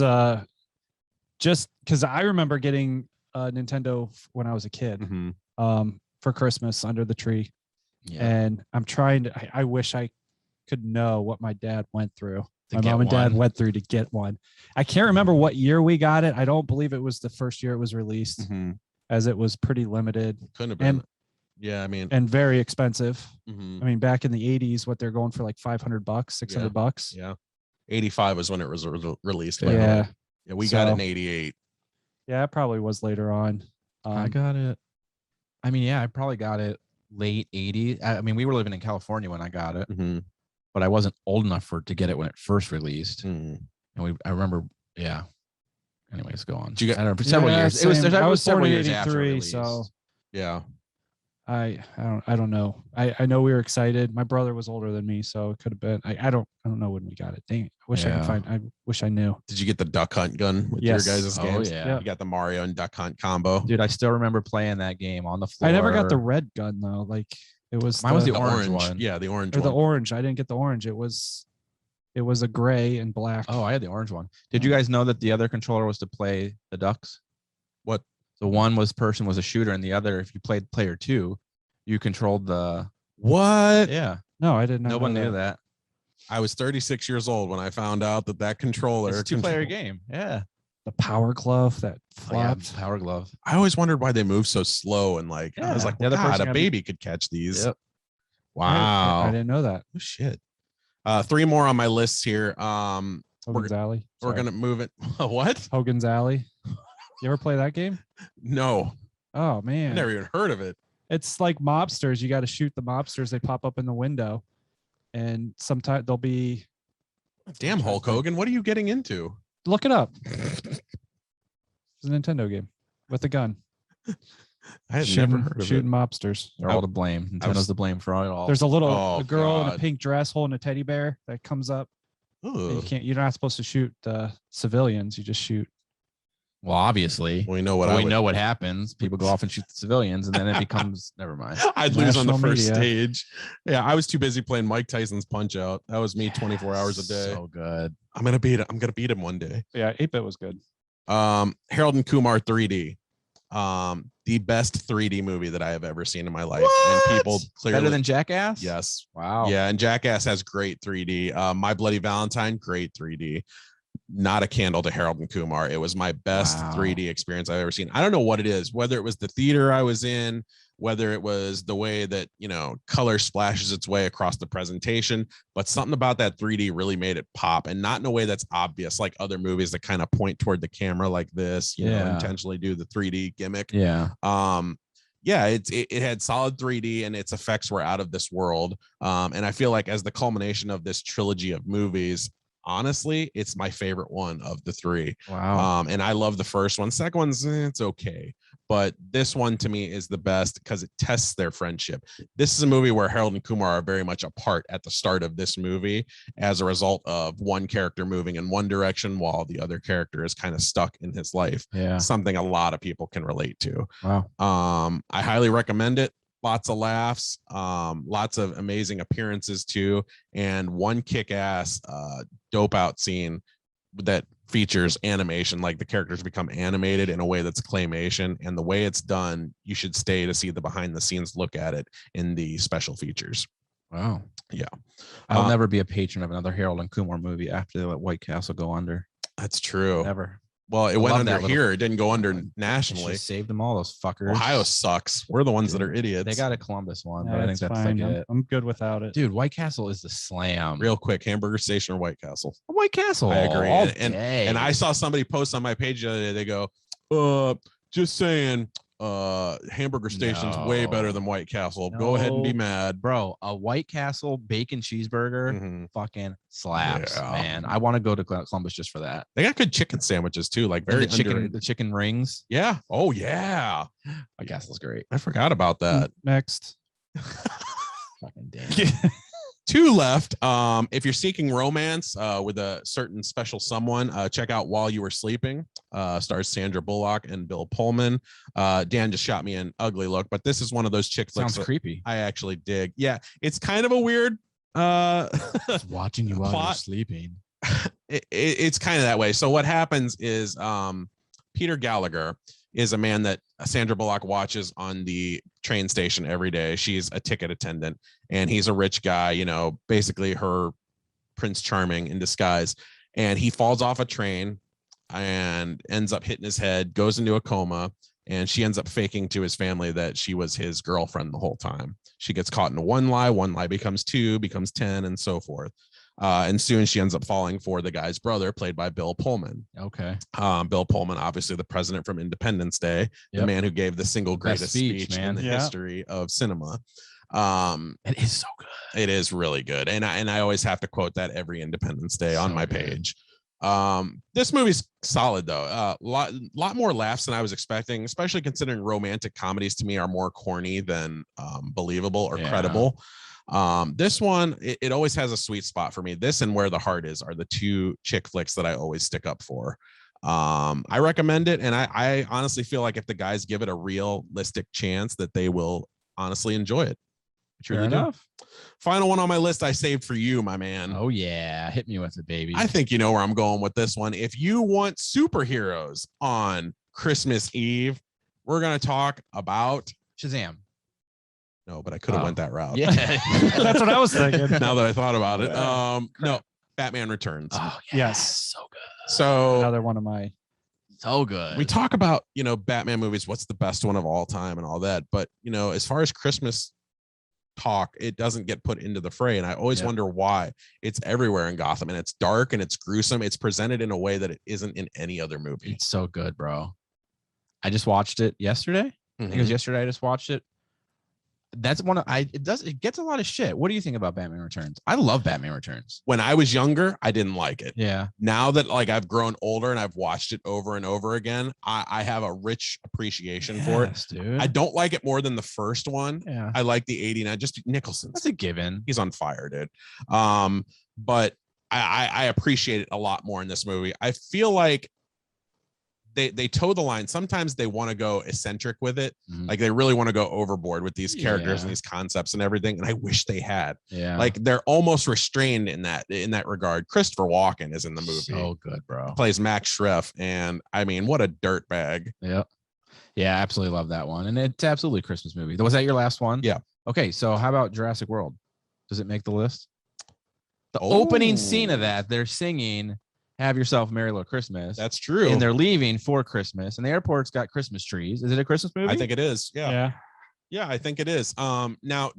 just because I remember getting a Nintendo when I was a kid for Christmas under the tree. Yeah. And I'm trying to, I wish I could know what my dad went through. My mom and dad went through to get one. I can't remember what year we got it. I don't believe it was the first year it was released, as it was pretty limited. Couldn't have been. Yeah, I mean, and very expensive. I mean, back in the 80s, what they're going for like $500, $600. Yeah. 85 was when it was released. Yeah. Yeah, we got it in 88. Yeah, it probably was later on. I got it. I mean, yeah, I probably got it late 80s. I mean, we were living in California when I got it, but I wasn't old enough to get it when it first released. And I remember, yeah. Anyways, go on. Did you get, I don't know, for several years. Same. I was several born in years after 83, release. so yeah. I don't know. I know we were excited. My brother was older than me, so it could have been. I don't know when we got it. Dang, I wish I could find. I wish I knew. Did you get the Duck Hunt gun with your guys' games? Oh yeah. You got the Mario and Duck Hunt combo. Dude, I still remember playing that game on the floor. I never got the red gun though. Like it was. Mine was the orange one. Yeah, the orange or one. the orange. I didn't get the orange. It was a gray and black. Oh, I had the orange one. Did you guys know that the other controller was to play the Ducks? What? The one was a shooter, and the other, if you played player 2, you controlled the. What? Yeah. No, I didn't know. No one knew that. I was 36 years old when I found out that controller. It's a 2-player game. Yeah. The power glove that flopped. Oh, yeah, power glove. I always wondered why they moved so slow, and I was like, the other God, person a baby could catch these. Yep. Wow. I didn't know that. Oh, shit. Three more on my list here. Hogan's Alley. We're Sorry. gonna move it. What? Hogan's Alley. You ever play that game? No, Oh I man, never even heard of it. it's like mobsters. You got to shoot the mobsters. They pop up in the window, and sometimes they'll be. Damn, Hulk Hogan, what are you getting into? Look it up. It's a Nintendo game with a gun. I had shooting, never heard of shooting it. mobsters. They're all to blame. Nintendo's to blame for it all. There's a little Oh, a girl in a God. pink dress holding a teddy bear that comes up. And Ugh. you're not supposed to shoot civilians. You just shoot. Well, obviously, We know what we I would. know what happens. People go off and shoot the civilians, and then it becomes never mind. I'd lose on the National first media. stage. Yeah, I was too busy playing Mike Tyson's Punch Out. That was me 24 hours a day. So good. I'm gonna beat it. I'm gonna beat him one day. Yeah, 8-bit was good. Harold and Kumar 3D. The best 3D movie that I have ever seen in my life. And people clearly Better than Jackass? yes. Wow. Yeah, and Jackass has great 3D. My Bloody Valentine, great 3D. Not a candle to Harold and Kumar. It was my best Wow. 3D experience I've ever seen. I don't know what it is, whether it was the theater I was in, whether it was the way that, color splashes its way across the presentation, but something about that 3D really made it pop, and not in a way that's obvious, like other movies that kind of point toward the camera like this, Yeah. intentionally do the 3D gimmick. Yeah. Yeah, it had solid 3D and its effects were out of this world. And I feel like as the culmination of this trilogy of movies, honestly, it's my favorite one of the three. Wow. And I love the first one. Second one's it's okay, but this one to me is the best because it tests their friendship. This is a movie where Harold and Kumar are very much apart at the start of this movie as a result of one character moving in one direction while the other character is kind of stuck in his life. Yeah. Something a lot of people can relate to. Wow. I highly recommend it. Lots of laughs, lots of amazing appearances too, and one kick-ass dope out scene that features animation. Like the characters become animated in a way that's claymation, and the way it's done, you should stay to see the behind the scenes look at it in the special features. Wow. Yeah. I'll never be a patron of another Harold and Kumar movie after they let White Castle go under. That's true. Never. Well, it I went love under that little- here. It didn't go under They nationally. should've saved them all, those fuckers. Ohio sucks. We're the ones that are idiots. They got a Columbus one, but I Yeah, think it's that's fine. like it. I'm good without it. Dude, White Castle is the slam. Real quick, Hamburger Station or White Castle? White Castle. I agree. All And day. I saw somebody post on my page the other day. They go, just saying, Hamburger Station's way better than White Castle. Go ahead and be No. mad. Bro, a White Castle bacon cheeseburger Mhm. fucking slaps, Yeah. man. I want to go to Columbus just for that. They got good chicken sandwiches too, like And very the chicken rings. Yeah. Oh yeah. White Castle's great. I forgot about that. Next. Fucking damn. Two left. If you're seeking romance with a certain special someone, check out While You Were Sleeping. Stars Sandra Bullock and Bill Pullman. Dan just shot me an ugly look, but this is one of those chick flicks Sounds that creepy. I actually dig. Yeah, it's kind of a weird Just watching you while you're Plot. sleeping. it's kind of that way. So what happens is Peter Gallagher is a man that Sandra Bullock watches on the train station every day. She's a ticket attendant and he's a rich guy, basically her Prince Charming in disguise. And he falls off a train and ends up hitting his head, goes into a coma, and she ends up faking to his family that she was his girlfriend the whole time. She gets caught in one lie becomes 2, becomes 10, and so forth. And soon she ends up falling for the guy's brother, played by Bill Pullman. Okay. Bill Pullman, obviously the president from Independence Day, the Yep. man who gave the single Best greatest speech, speech man. in the Yeah. history of cinema. It is so good. It is really good, and I always have to quote that every Independence Day on So my good. page. This movie's solid though. Lot more laughs than I was expecting, especially considering romantic comedies to me are more corny than believable or Yeah. credible. This one, it always has a sweet spot for me. This and Where the Heart Is are the two chick flicks that I always stick up for. I recommend it, and I honestly feel like if the guys give it a realistic chance, that they will honestly enjoy it. Fair Truly do. enough. Final one on my list I saved for you, my man. Oh yeah, hit me with it, baby. I think you know where I'm going with this one. If you want superheroes on Christmas Eve, we're going to talk about Shazam. No, but I could have went that route. Yeah. That's what I was thinking. Now that I thought about it. No, Batman Returns. Oh Yes. so good. So Another one of my. So good. we talk about, Batman movies, what's the best one of all time and all that. But, as far as Christmas talk, it doesn't get put into the fray. And I always wonder why. It's everywhere in Gotham, and it's dark and it's gruesome. It's presented in a way that it isn't in any other movie. It's so good, bro. I just watched it yesterday. I think it was yesterday. I just watched it. That's one of it gets a lot of shit. What do you think about Batman Returns? I love Batman Returns. When I was younger, I didn't like it. Yeah. Now that like I've grown older and I've watched it over and over again, I have a rich appreciation for it. Dude. I don't like it more than the first one. Yeah. I like the 89. Just Nicholson. That's a given. He's on fire, dude. But I appreciate it a lot more in this movie. I feel like they toe the line. Sometimes they want to go eccentric with it. Like they really want to go overboard with these characters and these concepts and everything. And I wish they had. Yeah. Like they're almost restrained in that regard. Christopher Walken is in the movie. So good, bro. Plays Max Schreff. And I mean, what a dirtbag. Yeah. Yeah, absolutely love that one. And it's absolutely a Christmas movie. Was that your last one? Yeah. Okay, so how about Jurassic World? Does it make the list? The opening scene of that, they're singing Have Yourself a Merry Little Christmas. That's true. And they're leaving for Christmas, and the airport's got Christmas trees. Is it a Christmas movie? I think it is. Yeah. Yeah, I think it is. Now,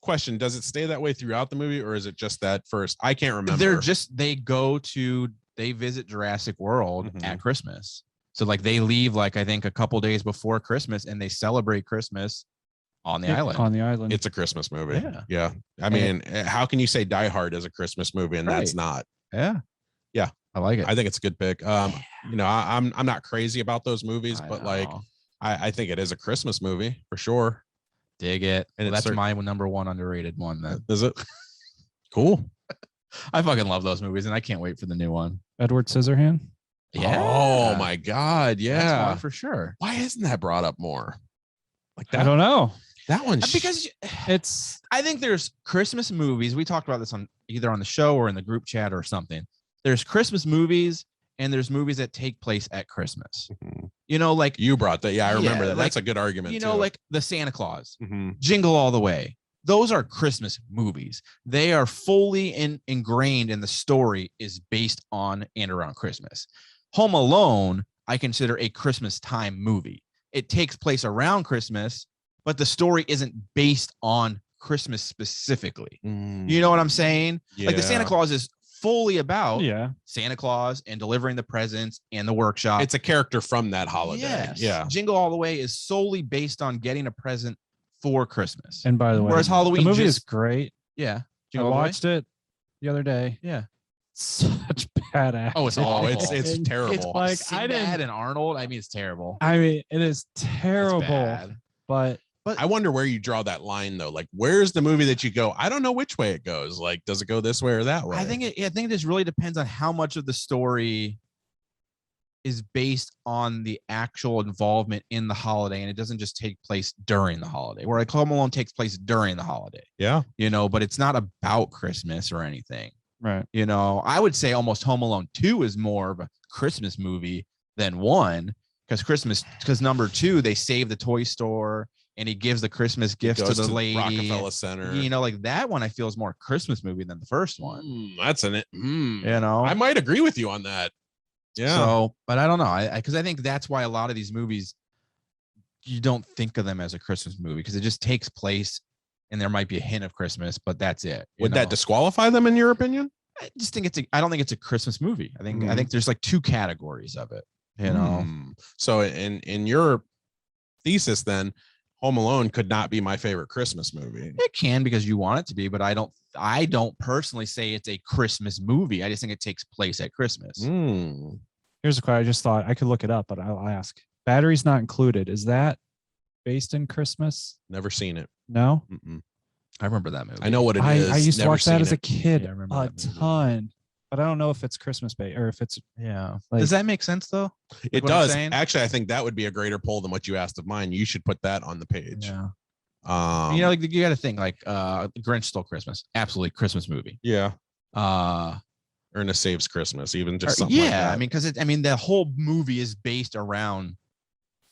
question, does it stay that way throughout the movie, or is it just that first? I can't remember. They visit Jurassic World at Christmas. So like they leave like I think a couple days before Christmas, and they celebrate Christmas on the island. On the island. It's a Christmas movie. Yeah. I mean, how can you say Die Hard is a Christmas movie and that's not? Yeah. Yeah. I like it. I think it's a good pick. You know, I'm not crazy about those movies, but like I think it is a Christmas movie for sure. Dig it. And that's my number one underrated one then. Is it? Cool. I fucking love those movies, and I can't wait for the new one. Edward Scissorhand. Yeah. Oh my God. Yeah. That's one for sure. Why isn't that brought up more? Like that. I don't know. That one Because it's I think there's Christmas movies. We talked about this on either on the show or in the group chat or something. There's Christmas movies and there's movies that take place at Christmas. You know, like you brought that. Yeah, I remember that. Like, that's a good argument. You know, too. like the Santa Claus, Jingle All the Way. Those are Christmas movies. They are fully ingrained in the story is based on and around Christmas. Home Alone, I consider a Christmas time movie. It takes place around Christmas, but the story isn't based on Christmas specifically. You know what I'm saying? Like the Santa Claus is fully about Santa Claus and delivering the presents and the workshop. It's a character from that holiday. Yes. Yeah. Jingle All the Way is solely based on getting a present for Christmas. And by the way, whereas Halloween, the movie is great. Yeah. I watched it the other day. Yeah. Such bad acting. Oh, it's awful. It's terrible. It's like Sinbad and Arnold. I mean, it's terrible. I mean, it is terrible. Bad. But I wonder where you draw that line though. Like, where's the movie that you go? I don't know which way it goes. Like, does it go this way or that way? I think it just really depends on how much of the story is based on the actual involvement in the holiday, and it doesn't just take place during the holiday. Where like Home Alone takes place during the holiday. Yeah. You know, but it's not about Christmas or anything. Right. You know, I would say almost Home Alone 2 is more of a Christmas movie than 1 because number 2, they save the toy store and he gives the Christmas gifts to the lady. Rockefeller Center. You know, like that one I feel is more Christmas movie than the first one. That's You know, I might agree with you on that. Yeah. So, but I don't know. Because I think that's why a lot of these movies, you don't think of them as a Christmas movie because it just takes place and there might be a hint of Christmas, but that's it. Would that disqualify them in your opinion? I just think I don't think it's a Christmas movie. I think there's like 2 categories of it, you know? So in your thesis, then Home Alone could not be my favorite Christmas movie. It can because you want it to be, but I don't personally say it's a Christmas movie. I just think it takes place at Christmas. Here's a question. I just thought I could look it up, but I'll ask. Batteries Not Included. Is that based in Christmas? Never seen it. No. I remember that movie. I know what it is. I used to Never watch that seen as a it. kid Yeah, I remember a that movie. ton, but I don't know if it's Christmas based or if it's like, Does that make sense though? It what I'm does. saying? Actually, I think that would be a greater poll than what you asked of mine. You should put that on the page. Yeah. You know, like you got to think like Grinch Stole Christmas, absolutely Christmas movie. Yeah. Ernest Saves Christmas, even just something. Yeah, like that. I mean, because the whole movie is based around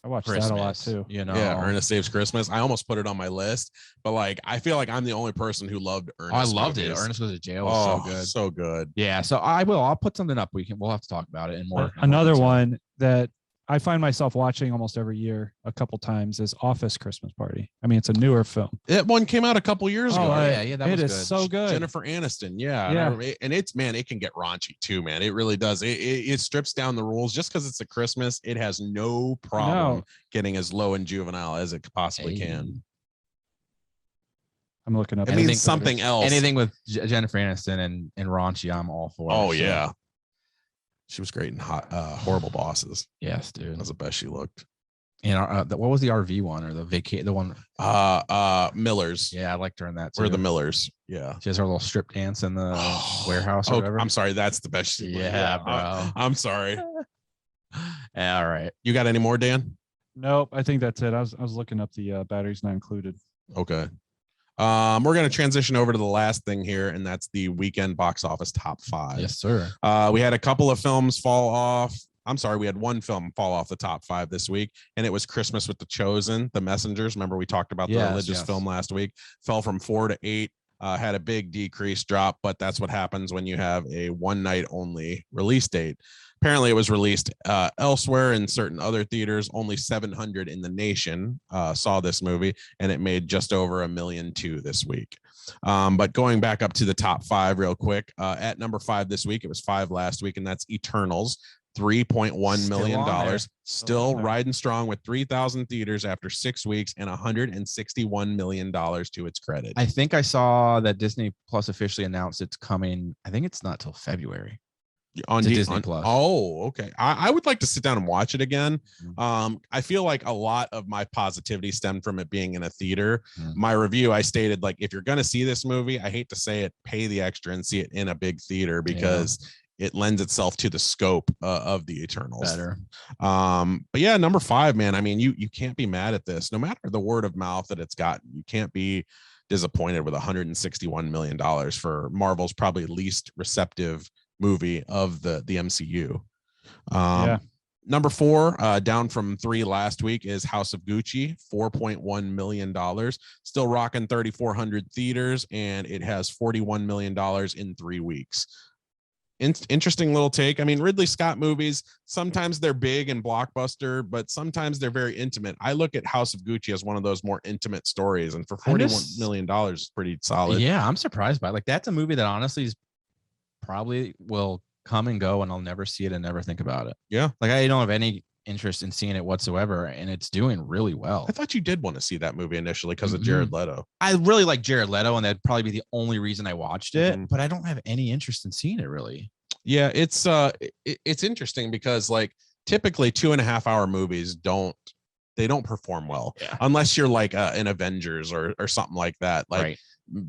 I watched Christmas, that a lot too. You know, yeah, Ernest Saves Christmas. I almost put it on my list, but like I feel like I'm the only person who loved Ernest. I loved movies. it. Ernest Goes to Jail was so good. So good. Yeah, so I'll put something up. We'll have to talk about it and more. Another one that I find myself watching almost every year a couple times is Office Christmas Party. I mean, it's a newer film. That one came out a couple years ago. Yeah, that it was is good. so good. Jennifer Aniston, yeah. Yeah. And it's, man, it can get raunchy too, man. It really does. It strips down the rules just because it's a Christmas. It has no problem getting as low and juvenile as it possibly can. I'm looking up. It means something else. Anything with Jennifer Aniston and raunchy, I'm all for. Oh yeah, she was great in Horrible Bosses. Yes, dude. That was the best she looked. And what was the RV one or the one? Millers. Yeah, I liked her in that too. Or the Millers. Yeah. She has her little strip dance in the warehouse or whatever. I'm sorry, that's the best. Yeah, bro. I'm sorry. Yeah, all right. You got any more, Dan? Nope, I think that's it. I was looking up the batteries not included. Okay. We're going to transition over to the last thing here, and that's the weekend box office top 5. Yes, sir. We had a couple of films fall off. I'm sorry, we had one film fall off the top 5 this week, and it was Christmas with the Chosen, The Messengers. Remember we talked about the religious film last week. Fell from 4 to 8. Had a big decrease drop, but that's what happens when you have a one night only release date. Apparently, it was released elsewhere in certain other theaters. Only 700 in the nation saw this movie, and it made just over $1.2 million this week. But going back up to the top 5 real quick, at number 5 this week, it was 5 last week, and that's Eternals. $3.1 million, still riding strong with 3,000 theaters after 6 weeks and $161 million to its credit. I think I saw that Disney Plus officially announced it's coming. I think it's not till February on Disney Plus. Oh, okay. I would like to sit down and watch it again. I feel like a lot of my positivity stemmed from it being in a theater. My review, I stated, like, if you're going to see this movie, I hate to say it, pay the extra and see it in a big theater because it lends itself to the scope of the Eternals. Better. But yeah, number 5, man. I mean, you can't be mad at this. No matter the word of mouth that it's gotten, you can't be disappointed with $161 million for Marvel's probably least receptive movie of the MCU. Number 4, down from 3 last week, is House of Gucci, $4.1 million. Still rocking 3,400 theaters, and it has $41 million in 3 weeks. Interesting little take. I mean, Ridley Scott movies, sometimes they're big and blockbuster, but sometimes they're very intimate. I look at House of Gucci as one of those more intimate stories, and for $41 million is pretty solid. Yeah, I'm surprised by it. Like, that's a movie that honestly is probably will come and go, and I'll never see it and never think about it. Yeah. Like, I don't have any interest in seeing it whatsoever, and it's doing really well. I thought you did want to see that movie initially because of Jared Leto. I really like Jared Leto, and that'd probably be the only reon I watched it, but I don't have any interest in seeing it really. Yeah, it's interesting because, like, typically 2.5 hour movies don't perform well unless you're like an Avengers or something like that. Like,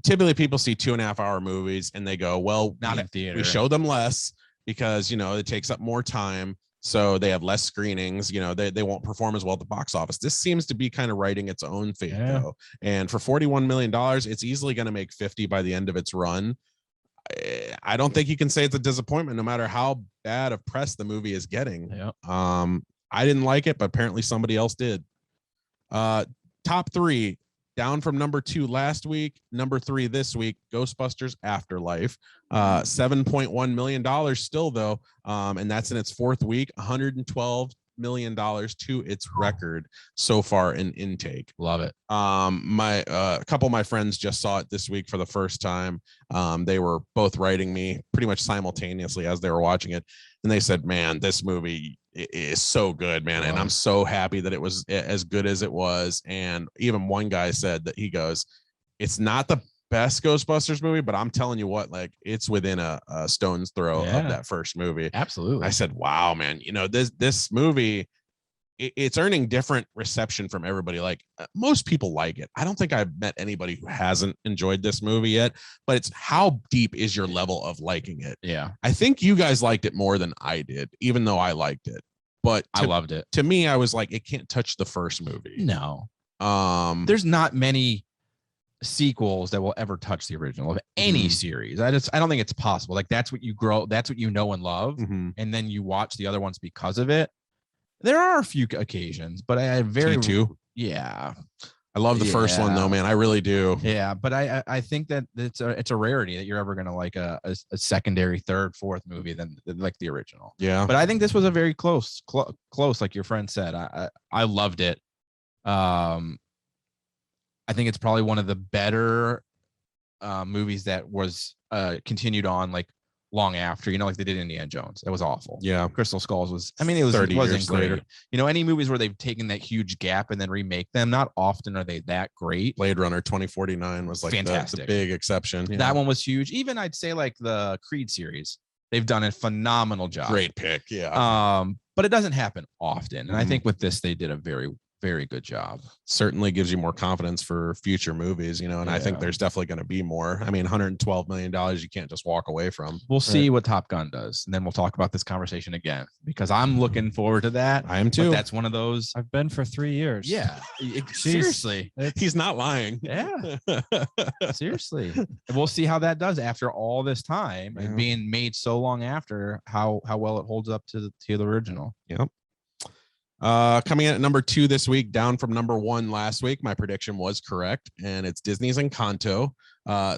typically people see 2.5 hour movies and they go, well, not in theater. We show them less because, it takes up more time. So they have less screenings, they won't perform as well at the box office. This seems to be kind of writing its own fate though. And for $41 million, it's easily going to make 50 by the end of its run. I don't think you can say it's a disappointment no matter how bad of press the movie is getting. I didn't like it, but apparently somebody else did. Top 3, down from number 2 last week, number 3 this week, Ghostbusters Afterlife. $7.1 million still though, and that's in its 4th week. $112 million to its record so far in intake. Love it. A couple of my friends just saw it this week for the first time. They were both writing me pretty much simultaneously as they were watching it, and they said, man, this movie is so good, man. And I'm so happy that it was as good as it was. And even one guy said that he goes, it's not the best Ghostbusters movie, but I'm telling you what, like, it's within a stone's throw of that first movie. Absolutely. I said, wow, man, this movie, it's earning different reception from everybody. Like, most people like it. I don't think I've met anybody who hasn't enjoyed this movie yet, but it's how deep is your level of liking it? Yeah. I think you guys liked it more than I did, even though I liked it. But I loved it. To me, I was like, it can't touch the first movie. No. There's not many sequels that will ever touch the original of any series. I don't think it's possible. Like, that's what you grow, that's what you know and love, and then you watch the other ones because of it. There are a few occasions, but I very T2. Yeah. I love the first one though, man. I really do. Yeah, but I think that it's a rarity that you're ever gonna like a secondary, third, fourth movie than like the original. Yeah. But I think this was a very close, like your friend said. I loved it. I think it's probably one of the better movies that was continued on like long after, like they did Indiana Jones. That was awful. Yeah. Crystal Skulls was, I mean, it 30 wasn't years great. later. Any movies where they've taken that huge gap and then remake them, not often are they that great. Blade Runner 2049 was like fantastic. the big exception. That one was huge. Even I'd say like the Creed series, they've done a phenomenal job. Great pick. Yeah. But it doesn't happen often. And I think with this, they did a very, very good job. Certainly gives you more confidence for future movies, and I think there's definitely going to be more. I mean, $112 million, you can't just walk away from. We'll see what Top Gun does, and then we'll talk about this conversation again, because I'm looking forward to that. I am too. But that's one of those. I've been for 3 years. Yeah. Seriously. He's not lying. Yeah. Seriously. And we'll see how that does after all this time and being made so long after, how well it holds up to the original. Yep. Coming in at number 2 this week, down from number 1 last week. My prediction was correct, and it's Disney's Encanto.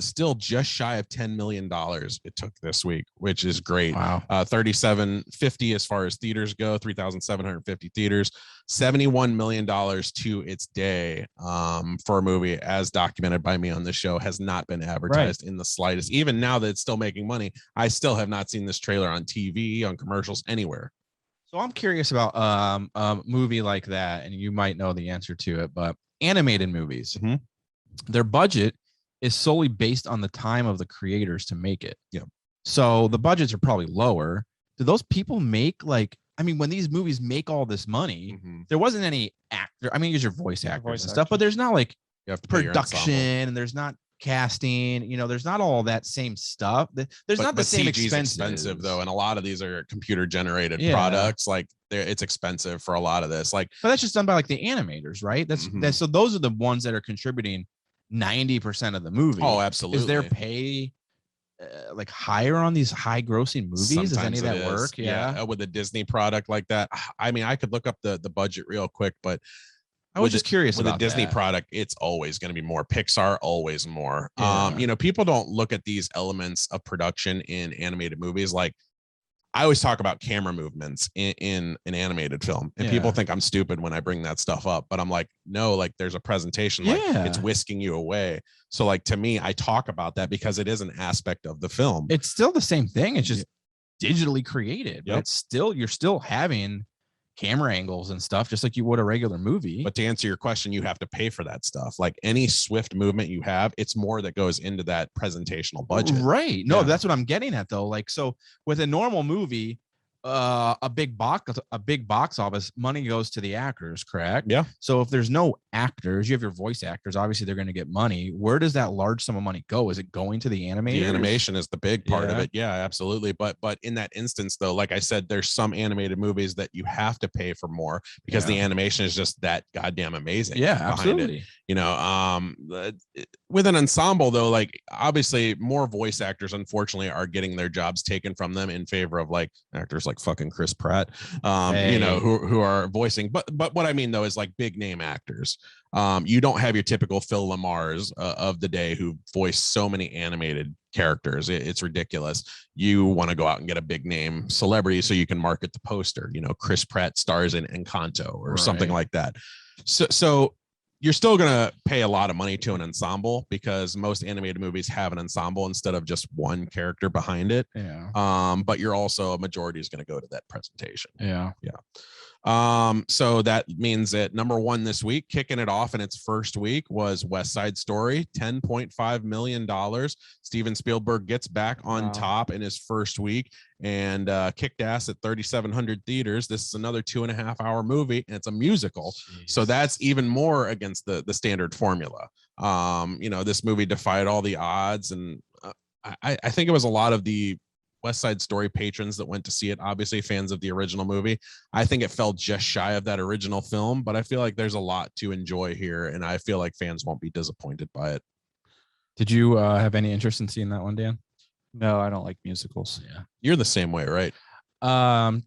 Still just shy of $10 million it took this week, which is great. Wow. 3,750 as far as theaters go, 3,750 theaters, $71 million to its day for a movie, as documented by me on this show, has not been advertised in the slightest. Even now that it's still making money, I still have not seen this trailer on TV, on commercials, anywhere. So I'm curious about a movie like that, and you might know the answer to it, but animated movies, their budget is solely based on the time of the creators to make it. Yeah. So the budgets are probably lower. Do those people make when these movies make all this money, there wasn't any actor. I mean, use your voice actors and stuff, but there's not like you have to pay production, and there's not casting, there's not all that same stuff. There's not the same CG's expensive though, and a lot of these are computer generated products. Like it's expensive for a lot of this. Like, but that's just done by like the animators, right? That's so those are the ones that are contributing 90% of the movie. Oh, absolutely. Is their pay like higher on these high grossing movies? Sometimes Does any of that work? Yeah, with a Disney product like that. I mean, I could look up the budget real quick, but I was just curious with about a Disney that. product, it's always going to be more. Pixar, always more. People don't look at these elements of production in animated movies. Like, I always talk about camera movements in an animated film, and people think I'm stupid when I bring that stuff up, but I'm like, no, like there's a presentation, like it's whisking you away. So like, to me, I talk about that because it is an aspect of the film. It's still the same thing. It's just digitally created, but it's still, you're still having camera angles and stuff just like you would a regular movie. But to answer your question, you have to pay for that stuff. Like any swift movement you have, it's more that goes into that presentational budget. Right. No, that's what I'm getting at though. Like, so with a normal movie, a big box office, money goes to the actors, correct? Yeah. So if there's no actors, you have your voice actors, obviously they're going to get money. Where does that large sum of money go? Is it going to the animators? The animation is the big part of it. Yeah, absolutely. But in that instance though, like I said, there's some animated movies that you have to pay for more because the animation is just that goddamn amazing. Yeah, absolutely. With an ensemble though, like obviously more voice actors unfortunately are getting their jobs taken from them in favor of like actors like fucking Chris Pratt, who are voicing. But what I mean though is like big name actors. You don't have your typical Phil Lamars of the day who voice so many animated characters. It's ridiculous. You want to go out and get a big name celebrity so you can market the poster. Chris Pratt stars in Encanto or something like that. So you're still going to pay a lot of money to an ensemble because most animated movies have an ensemble instead of just one character behind it. Yeah. But you're also, a majority is going to go to that presentation. Yeah. So that means that number 1 this week, kicking it off in its first week, was West Side Story, $10.5 million. Steven Spielberg gets back on top in his first week and kicked ass at 3,700 theaters. This is another 2.5-hour movie, and it's a musical. Jeez. So that's even more against the standard formula. This movie defied all the odds, and I think it was a lot of the West Side Story patrons that went to see it, obviously fans of the original movie. I think it fell just shy of that original film, but I feel like there's a lot to enjoy here, and I feel like fans won't be disappointed by it. Did you have any interest in seeing that one, Dan? No, I don't like musicals. Yeah. You're the same way, right?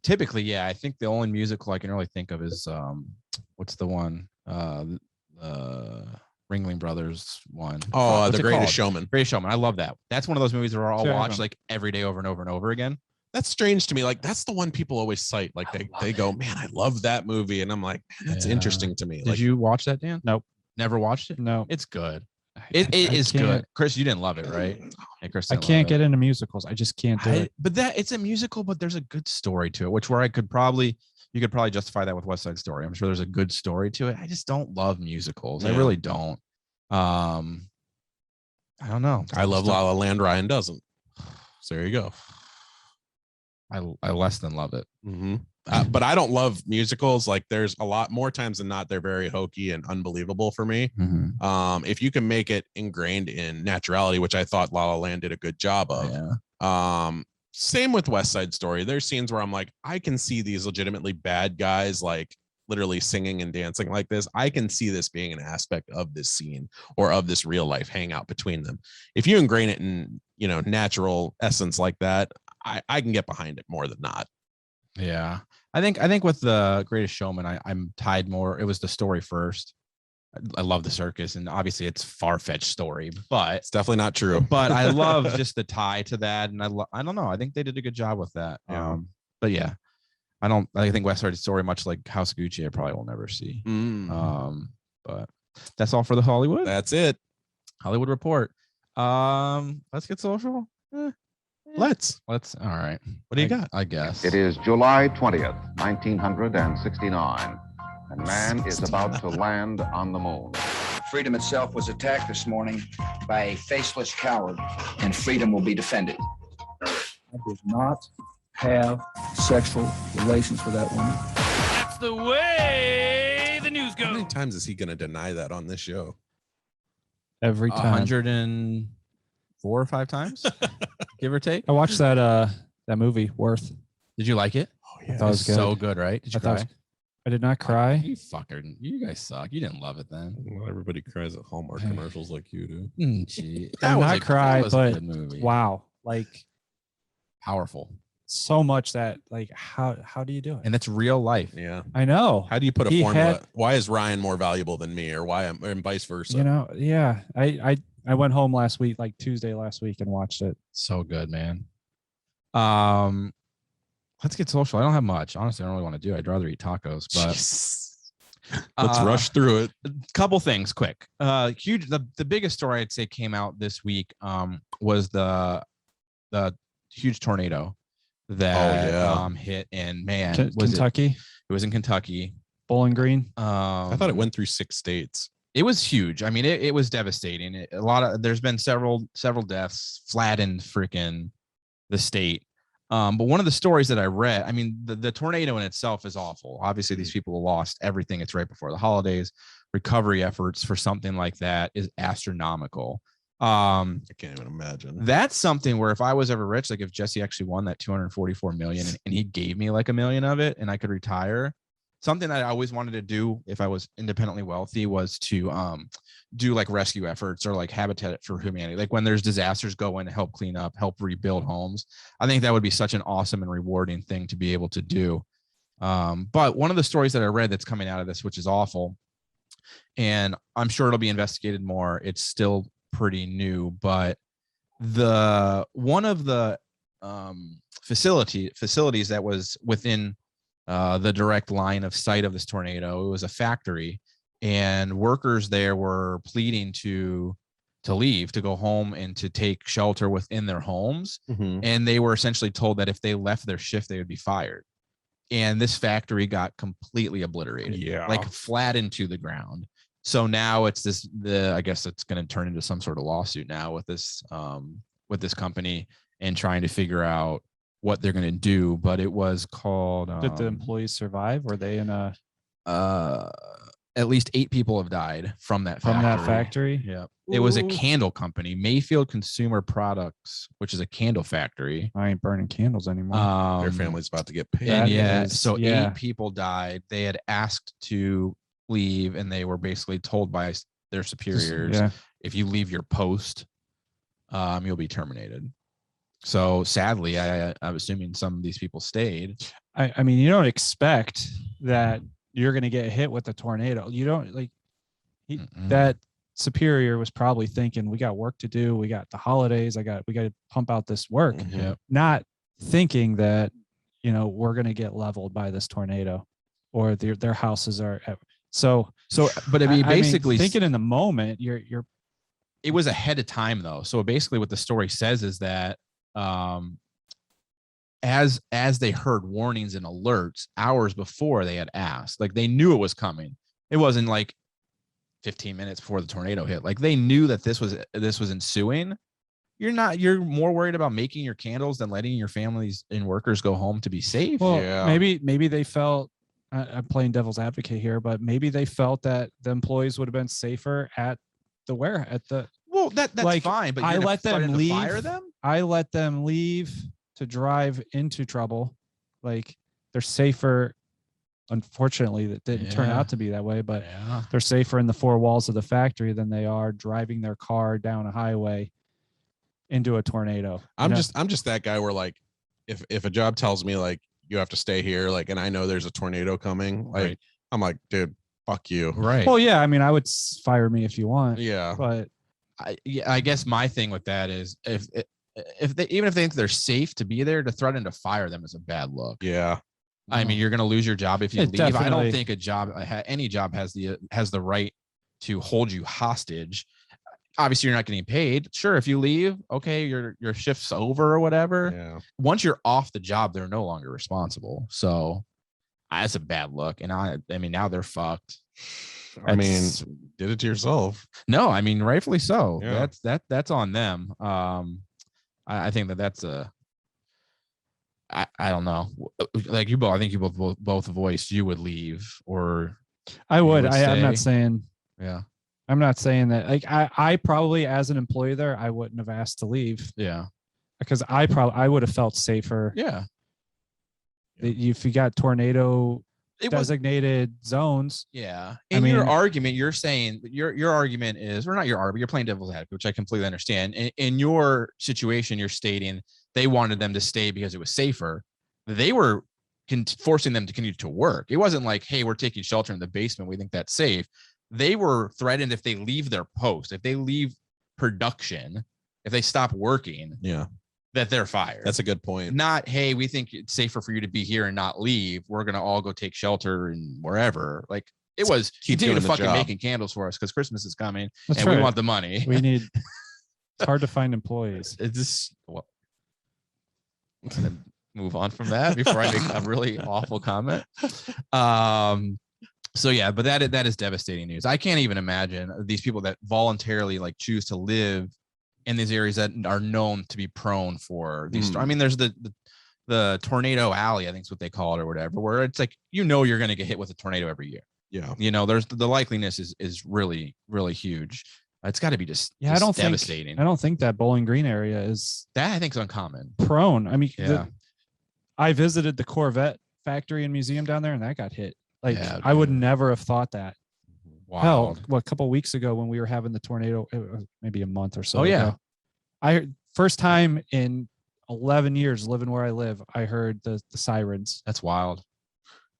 Typically, yeah. I think the only musical I can really think of is what's the one? Ringling Brothers one. Oh, What's The it Greatest called? Showman. Greatest Showman. I love that. That's one of those movies where I'll Sure, watch I've- like every day over and over and over again. That's strange to me. Like that's the one people always cite. Like they go, man, I love that movie, and I'm like, man, that's Yeah. interesting to me. Did Like, you watch that, Dan? Nope. Never watched it? No. It's good. I It is good. can't- Chris, you didn't love it, right? Yeah, Chris I didn't can't love get it. into musicals. I just can't do it. But that it's a musical, but there's a good story to it, which where you could probably justify that with West Side Story. I'm sure there's a good story to it. I just don't love musicals. I Yeah. really don't. I don't know. I love La La Land. Ryan doesn't. So there you go. I less than love it. Mm-hmm. But I don't love musicals. Like there's a lot more times than not, they're very hokey and unbelievable for me. Mm-hmm. If you can make it ingrained in naturality, which I thought La La Land did a good job of. Yeah. Same with West Side Story. There's scenes where I'm like, I can see these legitimately bad guys like literally singing and dancing like this. I can see this being an aspect of this scene or of this real life hangout between them. If you ingrain it in, natural essence like that, I can get behind it more than not. Yeah. I think with The Greatest Showman, I'm tied more. It was the story first. I love the circus, and obviously it's far-fetched story, but It's definitely not true. but I love just the tie to that, and I don't know. I think they did a good job with that. Yeah. But yeah, I think West Side Story, much like House of Gucci, I probably will never see. But that's all for the Hollywood. That's it. Hollywood Report. Let's get social. Let's. All right. What do you got? I guess It is July 20th, 1969, and man is about to land on the moon. Freedom itself was attacked this morning by a faceless coward, and freedom will be defended. I did not have sexual relations with that woman. That's the way the news How many goes. times is he going to deny that on this show? Every time. 104 or 5 times, give or take. I watched that movie, Worth. Did you like it? Oh I thought it was good. So good, right? Did you I thought it cry? was- I did not cry. You fucker! You guys suck. You didn't love it then. Well, everybody cries at Hallmark commercials like you do. Gee, I did not cry, that was a but good movie. wow, like Powerful, so much that like how do you do it? and that's real life. Yeah. I know. How do you put a He formula? had- Why is Ryan more valuable than me, or why and vice versa? Yeah. I went home last week, like Tuesday last week, and watched it. So good, man. Let's get social. I don't have much. Honestly, I don't really want to do it. I'd rather eat tacos, but Let's rush through it. couple things quick. Huge. The biggest story I'd say came out this week was the huge tornado that hit, and man, Kentucky, it was in Kentucky. Bowling Green. I thought it went through 6 states. It was huge. I mean, it was devastating. There's been several deaths, flattened freaking the state. But one of the stories that I read, I mean, the tornado in itself is awful. Obviously, these people lost everything. It's right before the holidays. Recovery efforts for something like that is astronomical. I can't even imagine. That's something where if I was ever rich, like if Jesse actually won that 244 million and he gave me like $1 million of it and I could retire, something that I always wanted to do if I was independently wealthy was to do like rescue efforts or like Habitat for Humanity. Like when there's disasters, go in and help clean up, help rebuild homes. I think that would be such an awesome and rewarding thing to be able to do. But one of the stories that I read that's coming out of this, which is awful, and I'm sure it'll be investigated more. It's still pretty new, but one of the facilities that was within the direct line of sight of this tornado, it was a factory, and workers there were pleading to leave, to go home and to take shelter within their homes. And they were essentially told that if they left their shift, they would be fired. And this factory got completely obliterated, like flattened to the ground. So now it's I guess it's going to turn into some sort of lawsuit now with this company and trying to figure out what they're going to do. But it was called. Did the employees survive? Were they in a? At least 8 people have died from that factory. Yeah, it was a candle company, Mayfield Consumer Products, which is a candle factory. I ain't burning candles anymore. Their family's about to get paid. And 8 people died. They had asked to leave, and they were basically told by their superiors, if you leave your post, you'll be terminated. So sadly, I'm assuming some of these people stayed. I mean, you don't expect that you're going to get hit with a tornado. You don't That superior was probably thinking, we got work to do. We got the holidays. we got to pump out this work. Not thinking that, we're going to get leveled by this tornado or their houses are. But I mean, basically thinking in the moment, it was ahead of time though. So basically what the story says is that, as they heard warnings and alerts hours before they had asked, like they knew it was coming. It wasn't like 15 minutes before the tornado hit. Like they knew that this was ensuing. You're more worried about making your candles than letting your families and workers go home to be safe. Well, maybe they felt, I'm playing devil's advocate here, but maybe they felt that the employees would have been safer at the well, that's like, fine, but I let them leave. Fire them? I let them leave to drive into trouble. Like they're safer. Unfortunately, that didn't turn out to be that way, but they're safer in the four walls of the factory than they are driving their car down a highway into a tornado. I'm just that guy where like, if a job tells me like you have to stay here, like, and I know there's a tornado coming, like I'm like, dude, fuck you. Right. Well, yeah. I mean, I would fire me if you want. Yeah. But I guess my thing with that is if they think they're safe to be there, to threaten to fire them is a bad look. Yeah. I mean, you're going to lose your job if you leave. Definitely. I don't think any job has the right to hold you hostage. Obviously, you're not getting paid. Sure, if you leave, okay, your shift's over or whatever. Yeah. Once you're off the job, they're no longer responsible. So that's a bad look. And I mean, now they're fucked. I mean, did it to yourself. No, I mean, rightfully so. Yeah. That's on them. I think that's a. I don't know. Like you both, I think you both voiced you would leave or. I would. I'm not saying. Yeah. I'm not saying that. Like I probably, as an employee there, I wouldn't have asked to leave. Yeah. Because I would have felt safer. Yeah. If you got tornado designated zones. Yeah. In your argument, you're saying your argument is, or not your argument, you're playing devil's advocate, which I completely understand. In your situation, you're stating they wanted them to stay because it was safer. They were forcing them to continue to work. It wasn't like, hey, we're taking shelter in the basement. We think that's safe. They were threatened if they leave their post, if they leave production, if they stop working. Yeah. That they're fired. That's a good point. Not, hey, we think it's safer for you to be here and not leave. We're going to all go take shelter and wherever. Like it was continue to fucking making candles for us because Christmas is coming. That's and right. We want the money. We need, it's hard to find employees. It's just, well, I'm going to move on from that before I make a really awful comment. So yeah, but that is devastating news. I can't even imagine these people that voluntarily like choose to live in these areas that are known to be prone for these. I mean, there's the tornado alley, I think is what they call it or whatever, where it's like, you're going to get hit with a tornado every year. Yeah. There's the likeliness is really, really huge. It's got to be just devastating. I don't think that Bowling Green area is that. I think it's uncommon prone. I mean, yeah. I visited the Corvette factory and museum down there and that got hit. Like I would never have thought that. Wow. Hell, a couple of weeks ago when we were having the tornado, it was maybe a month or so. Oh yeah. Ago, first time in 11 years living where I live, I heard the sirens. That's wild.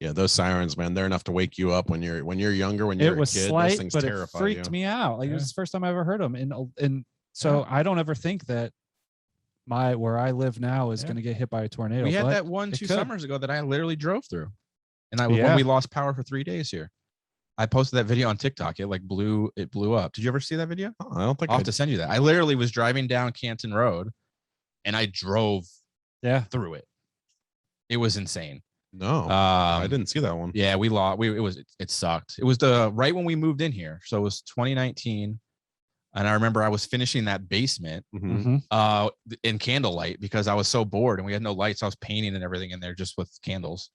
Yeah, those sirens, man, they're enough to wake you up when you're younger. When you're it was a kid, slight, those things but terrify it freaked you. me out. Like it was the first time I ever heard them, and so I don't ever think that where I live now is going to get hit by a tornado. We had that 2 summers ago that I literally drove through, and when we lost power for 3 days here. I posted that video on TikTok. It blew up. Did you ever see that video? Oh, I don't think I'll have to send you that. I literally was driving down Canton Road and I drove through it. It was insane. No, I didn't see that one. Yeah, we lost. It sucked. It was right when we moved in here. So it was 2019. And I remember I was finishing that basement in candlelight because I was so bored and we had no lights. I was painting and everything in there just with candles.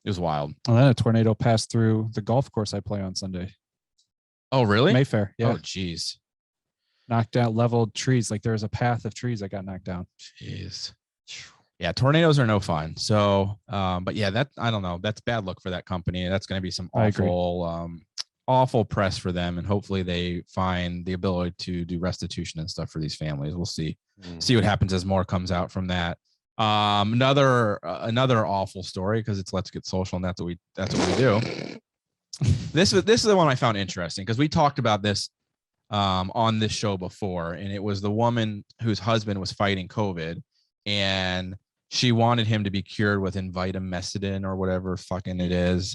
It was wild. And then a tornado passed through the golf course I play on Sunday. Oh, really? Mayfair. Yeah. Oh, geez. Knocked out leveled trees. Like there was a path of trees that got knocked down. Jeez. Yeah, tornadoes are no fun. So, but yeah, I don't know. That's bad luck for that company. That's going to be some awful press for them. And hopefully they find the ability to do restitution and stuff for these families. We'll see what happens as more comes out from that. Another awful story because it's Let's Get Social and that's what we do. This is the one I found interesting because we talked about this on this show before, and it was the woman whose husband was fighting COVID, and she wanted him to be cured with invitamescidin or whatever fucking it is,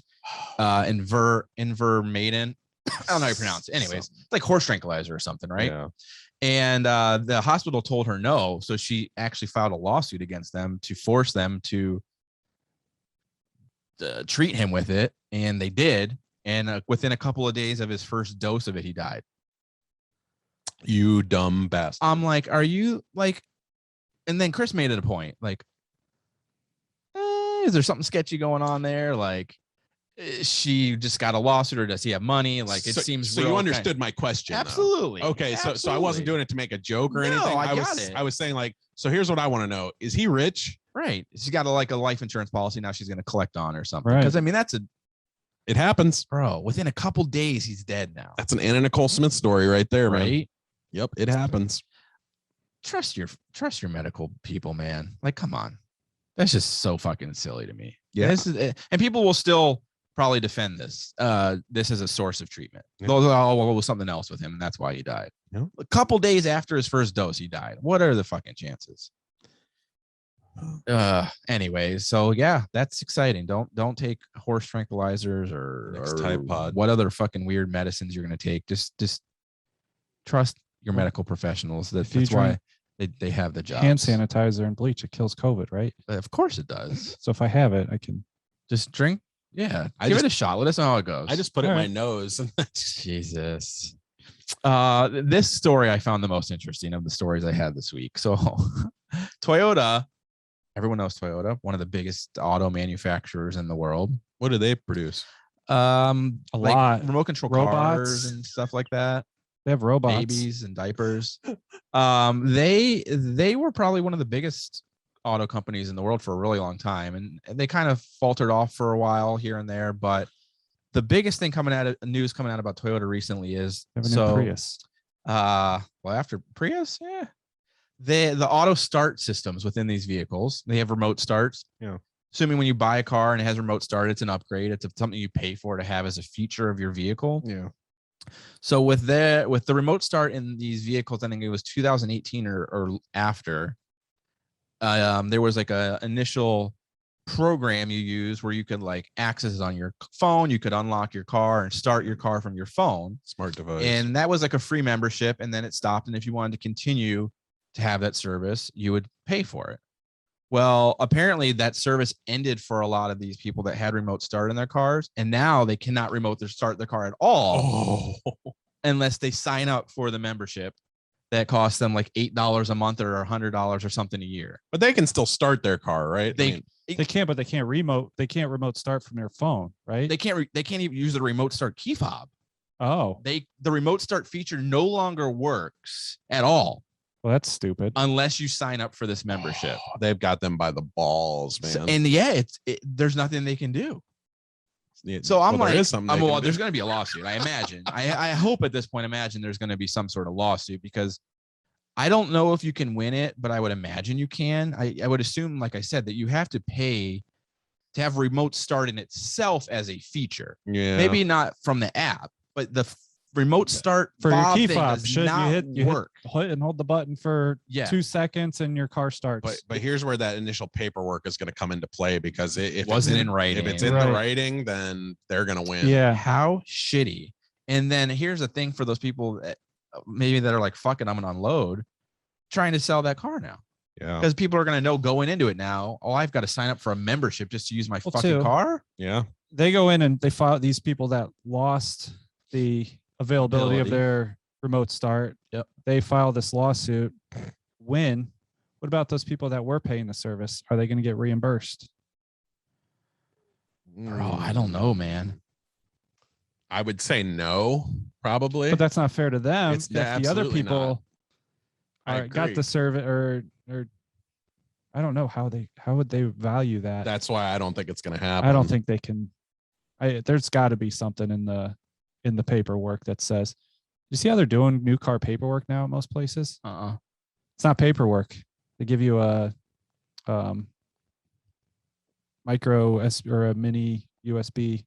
invermaden. I don't know how you pronounce it. Anyways, it's like horse tranquilizer or something, right? Yeah. And the hospital told her no, so she actually filed a lawsuit against them to force them to treat him with it, and they did. And within a couple of days of his first dose of it, he died. You dumb bastard. I'm like, are you like? And then Chris made it a point, like, is there something sketchy going on there? Like, she just got a lawsuit, or does he have money? Like, it seems. So you understood my question. Absolutely. Though. Okay, Absolutely. So I wasn't doing it to make a joke or No, anything. I got it. I was saying, like, so here's what I want to know: is he rich? Right. She's got a life insurance policy now. She's going to collect on or something. Right. Because I mean, it happens, bro. Within a couple days, he's dead now. That's an Anna Nicole Smith story right there, right? Man. Yep, it happens. Trust your medical people, man. Like, come on, that's just so fucking silly to me. Yeah, and people will still probably defend this. This is a source of treatment. Yeah. Well, it was something else with him, and that's why he died. Yeah. A couple days after his first dose, he died. What are the fucking chances? Anyways, so yeah, that's exciting. Don't take horse tranquilizers or Type pod. What other fucking weird medicines you're gonna take. Just trust your medical professionals. That's why they have the job. Hand sanitizer and bleach, it kills COVID, right? Of course it does. So if I have it, I can just drink. Yeah, give it a shot. Let us know how it goes. I just put it in my nose. Jesus. This story I found the most interesting of the stories I had this week. So Toyota, everyone knows Toyota, one of the biggest auto manufacturers in the world. What do they produce? a lot. Remote control Robots. cars and stuff like that. They have robots. Babies and diapers. They were probably one of the biggest auto companies in the world for a really long time, and they kind of faltered off for a while here and there. But the biggest thing news coming out about Toyota recently is Prius. Well, after Prius, yeah, the auto start systems within these vehicles, they have remote starts. Yeah. Assuming when you buy a car and it has remote start, it's an upgrade. It's something you pay for to have as a feature of your vehicle. Yeah. So with the remote start in these vehicles, I think it was 2018 or after, there was like a initial program you use where you could like access it on your phone. You could unlock your car and start your car from your phone. Smart device. And that was like a free membership, and then it stopped. And if you wanted to continue to have that service, you would pay for it. Well, apparently that service ended for a lot of these people that had remote start in their cars, and now they cannot start their car at all unless they sign up for the membership that costs them like $8 a month or $100 or something a year. But they can still start their car, right? They can't, but they can't remote start from their phone, right? They can't even use the remote start key fob. Oh, the remote start feature no longer works at all. Well, that's stupid. Unless you sign up for this membership. They've got them by the balls, man. So, and yeah, there's nothing they can do. So I'm like, there's going to be a lawsuit. I imagine. I hope at this point, there's going to be some sort of lawsuit, because I don't know if you can win it, but I would imagine you can. I would assume, like I said, that you have to pay to have remote start in itself as a feature. Yeah. Maybe not from the app, but the remote start for your key thing fob, does should not you work. hit and hold the button for 2 seconds and your car starts. But here's where that initial paperwork is going to come into play, because if it wasn't in writing. If it's in the writing, then they're going to win. Yeah. How shitty. And then here's the thing for those people that maybe that are like, fuck it, I'm going to unload, trying to sell that car now. Yeah. Because people are going to know going into it now, I've got to sign up for a membership just to use my fucking car. Yeah. They go in and they file these people that lost the availability of their remote start. Yep. They file this lawsuit. Win. What about those people that were paying the service? Are they going to get reimbursed? Bro, I don't know, man. I would say no, probably. But that's not fair to them. It's if the other people got the service or I don't know how would they value that. That's why I don't think it's going to happen. I don't think they can. There's got to be something in the paperwork that says, you see how they're doing new car paperwork now at most places? It's not paperwork. They give you a micro or a mini USB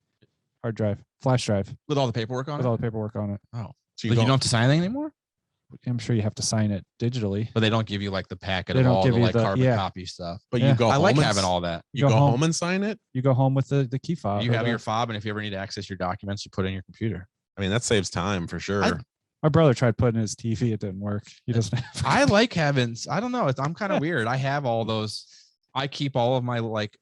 hard drive, flash drive with all the paperwork on with it. all the paperwork on it. Oh, So you don't have to sign anything anymore. I'm sure you have to sign it digitally, but they don't give you like the packet They of don't all give the you like the- carbon yeah. copy stuff. But Yeah. you go I home like and having all that. You go home and sign it. You go home with the key fob. You or have the- your fob, and if you ever need to access your documents, you put it in your computer. I mean, that saves time for sure. My brother tried putting his TV. It didn't work. He doesn't have. I like having. I don't know. I'm kind of weird. I have all those. I keep all of my like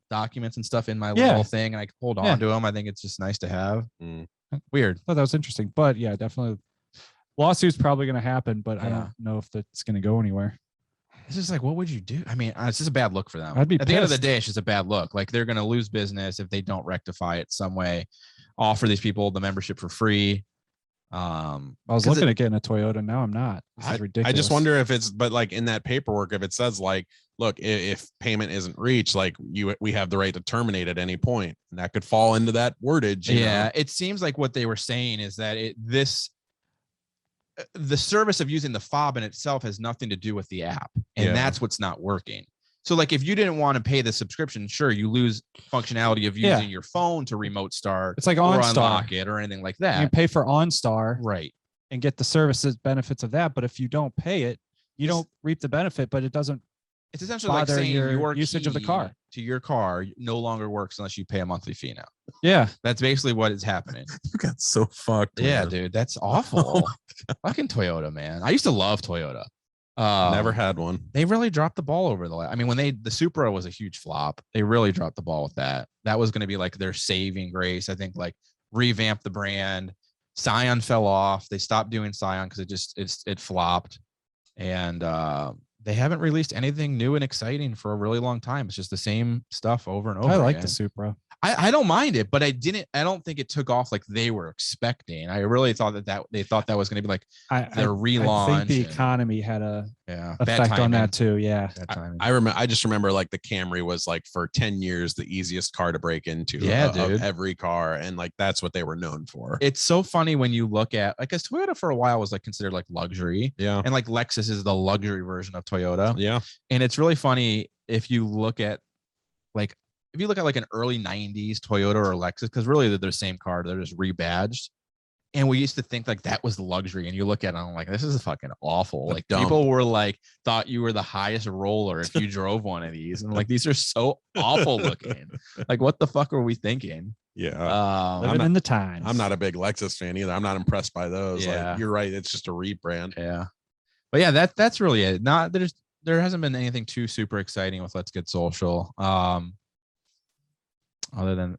documents and stuff in my Yeah. little thing, and I can hold on Yeah. to them. I think it's just nice to have. Mm. Weird. I thought that was interesting, but yeah, definitely. Lawsuit's probably going to happen, but I Yeah. don't know if that's going to go anywhere. It's just like, what would you do? I mean, it's just a bad look for them. I'd be At the end of the pissed. day, it's just a bad look. Like they're going to lose business if they don't rectify it some way. Offer these people the membership for free. I was looking at getting a Toyota. Now I'm not. This is ridiculous. I just wonder if it's, but like in that paperwork, if it says like, look, if payment isn't reached, like we have the right to terminate at any point, and that could fall into that wordage. you Yeah, know? it seems like what they were saying is that the service of using the fob in itself has nothing to do with the app, and Yeah. that's what's not working. So like if you didn't want to pay the subscription, sure, you lose functionality of Yeah. using your phone to remote start. It's like or OnStar. unlock it or anything like You can that. pay for OnStar Right. and get the services benefits of that, but if you don't pay it, you don't reap the benefit. But it doesn't. It's essentially like bother saying your your usage of the key car. to your car no longer works unless you pay a monthly fee now. Yeah, That's basically what is happening. You got so fucked. Yeah, man. dude, that's awful. Fucking Toyota, man. I used to love Toyota. Never had one. They really dropped the ball over I mean, when the Supra was a huge flop, they really dropped the ball with that. That was going to be like their saving grace. I think like revamp the brand. Scion fell off. They stopped doing Scion because it flopped, and they haven't released anything new and exciting for a really long time. It's just the same stuff over and over. I like again. the Supra. I don't mind it, but I don't think it took off like they were expecting. I really thought that they thought that was going to be like their relaunch. I think the and- economy had a bad effect on timing. that too. Yeah. Bad timing. I just remember like the Camry was like for 10 years the easiest car to break into. Yeah, of dude. every car, and like that's what they were known for. It's so funny when you look at like, because Toyota for a while was like considered like luxury, Yeah, and like Lexus is the luxury version of Toyota. yeah. And it's really funny if you look at like an early 90s Toyota or Lexus, because really they're the same car, they're just rebadged. And we used to think like that was the luxury. And you look at it, I'm like, this is fucking awful. The Like dump. people were like, thought you were the highest roller if you drove one of these. And like, these are so awful looking. Like, what the fuck were we thinking? Yeah. Living in the times. I'm not a big Lexus fan either. I'm not impressed by those. Yeah. Like, you're right. It's just a rebrand. Yeah. But yeah, that's really it. There hasn't been anything too super exciting with Let's Get Social. Other than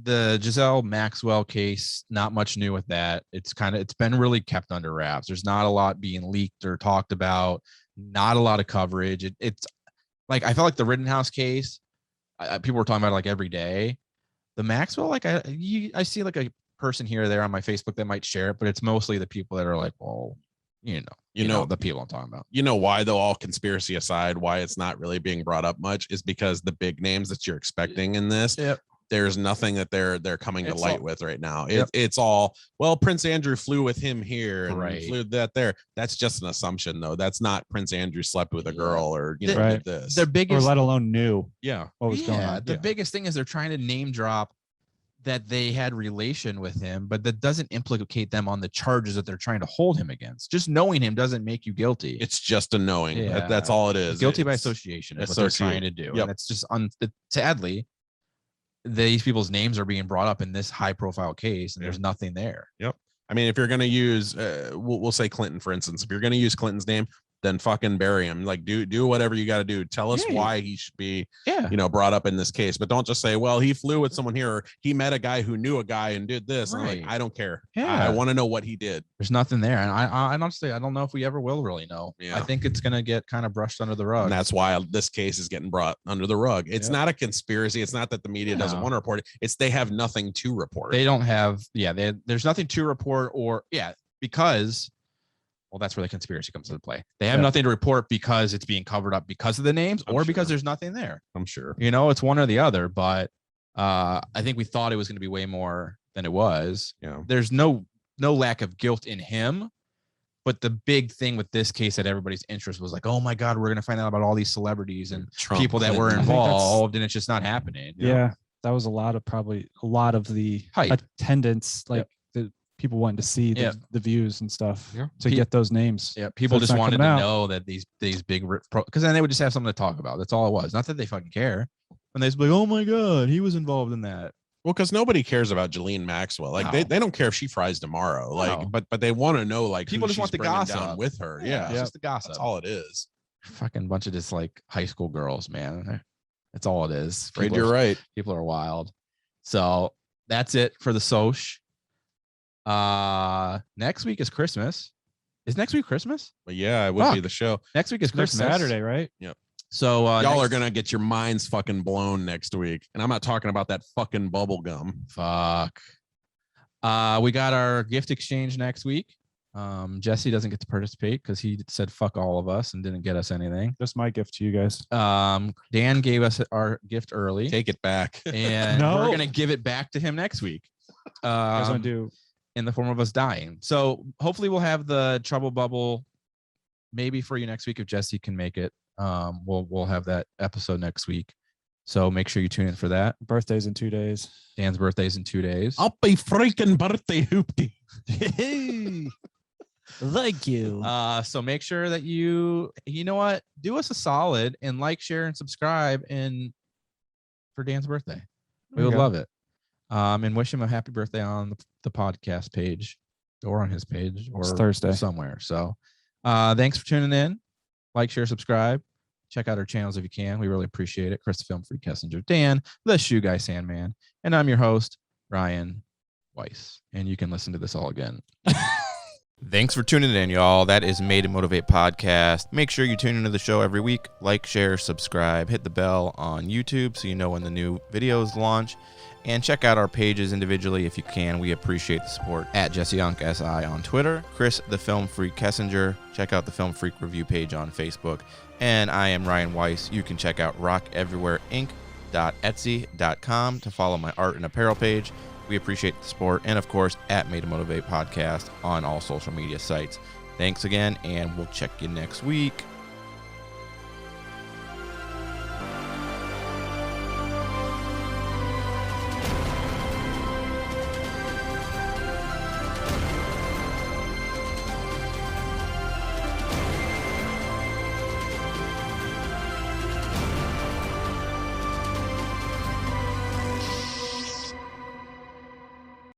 the Giselle Maxwell case, not much new with that. It's been really kept under wraps. There's not a lot being leaked or talked about. Not a lot of coverage. It's like I felt like the Rittenhouse case. People were talking about it like every day. The Maxwell, like I see like a person here or there on my Facebook that might share it, but it's mostly the people that are like, well, you know the people I'm talking about. You know why though, all conspiracy aside, why it's not really being brought up much is because the big names that you're expecting in this, there's nothing that they're coming to light with right now. It's all, well, Prince Andrew flew with him here and flew that there. That's just an assumption though. That's not Prince Andrew slept with a girl or did this. Their biggest, or let alone knew what was going on. The biggest thing is they're trying to name drop that they had relation with him, but that doesn't implicate them on the charges that they're trying to hold him against. Just knowing him doesn't make you guilty. It's just a knowing. Yeah. That's all it is. Guilty by association is what they're trying to do. Yep. And it's just sadly, these people's names are being brought up in this high profile case and there's nothing there. Yep. I mean, if you're going to use, we'll say Clinton, for instance, if you're going to use Clinton's name, then fucking bury him. Like do whatever you got to do. Tell us why he should be, brought up in this case, but don't just say, well, he flew with someone here, or he met a guy who knew a guy and did this. Right. I'm like, I don't care. Yeah. I want to know what he did. There's nothing there. And I honestly, I don't know if we ever will really know. Yeah. I think it's going to get kind of brushed under the rug. And that's why this case is getting brought under the rug. It's not a conspiracy. It's not that the media doesn't want to report it. It's they have nothing to report. They don't have, there's nothing to report because, well, that's where the conspiracy comes into play. They have nothing to report because it's being covered up because of the names because there's nothing there. I'm sure. It's one or the other, but I think we thought it was going to be way more than it was. Yeah. There's no lack of guilt in him, but the big thing with this case that everybody's interest was like, oh my God, we're going to find out about all these celebrities and Trump, people that were involved, and it's just not happening. Yeah. that was a lot of the Hype. attendance, like the people wanting to see the views and stuff to get those names. Yeah, people So it's just not wanted to coming out. know that these big because then they would just have something to talk about. That's all it was. Not that they fucking care. And they just be like, oh my god, he was involved in that. Well, because nobody cares about Jalene Maxwell. Like No. they don't care if she fries tomorrow. Like, No. but they want to know like People who just want she's the bringing gossip down with her. Yeah, it's just the gossip. that's all it is. Fucking bunch of just like high school girls, man. That's all it is. Afraid People you're are- right. People are wild. So that's it for the Soch. Next week is Christmas. Is next week Christmas? But yeah, it would be Fuck. the show. Next week is Next Christmas. Saturday, right? Yep. So y'all are gonna get your minds fucking blown next week, and I'm not talking about that fucking bubble gum. Fuck. We got our gift exchange next week. Jesse doesn't get to participate because he said fuck all of us and didn't get us anything. That's my gift to you guys. Dan gave us our gift early. Take it back. And No. we're gonna give it back to him next week. You guys want to do? In the form of us dying. So hopefully we'll have the trouble bubble maybe for you next week if Jesse can make it. We'll have that episode next week. So make sure you tune in for that. Birthday's in 2 days. Dan's birthday's in 2 days. Happy freaking birthday, hoopty. Thank you. So make sure that you know what, do us a solid and like, share, and subscribe for Dan's birthday. We would love it. And wish him a happy birthday on the podcast page or on his page or It's Thursday somewhere. So thanks for tuning in. Like, share, subscribe. Check out our channels if you can. We really appreciate it. Chris, the Film Freak Kessinger, Dan, the Shoe Guy, Sandmann, and I'm your host, Ryan Weiss. And you can listen to this all again. Thanks for tuning in, y'all. That is Made to Motivate Podcast. Make sure you tune into the show every week. Like, share, subscribe, hit the bell on YouTube so you know when the new videos launch. And check out our pages individually if you can. We appreciate the support. At JesseYoungSI on Twitter. Chris, the Film Freak Kessinger. Check out the Film Freak Review page on Facebook. And I am Ryan Weiss. You can check out rockeverywhereinc.etsy.com to follow my art and apparel page. We appreciate the support. And, of course, at Made to Motivate Podcast on all social media sites. Thanks again, and we'll check you next week.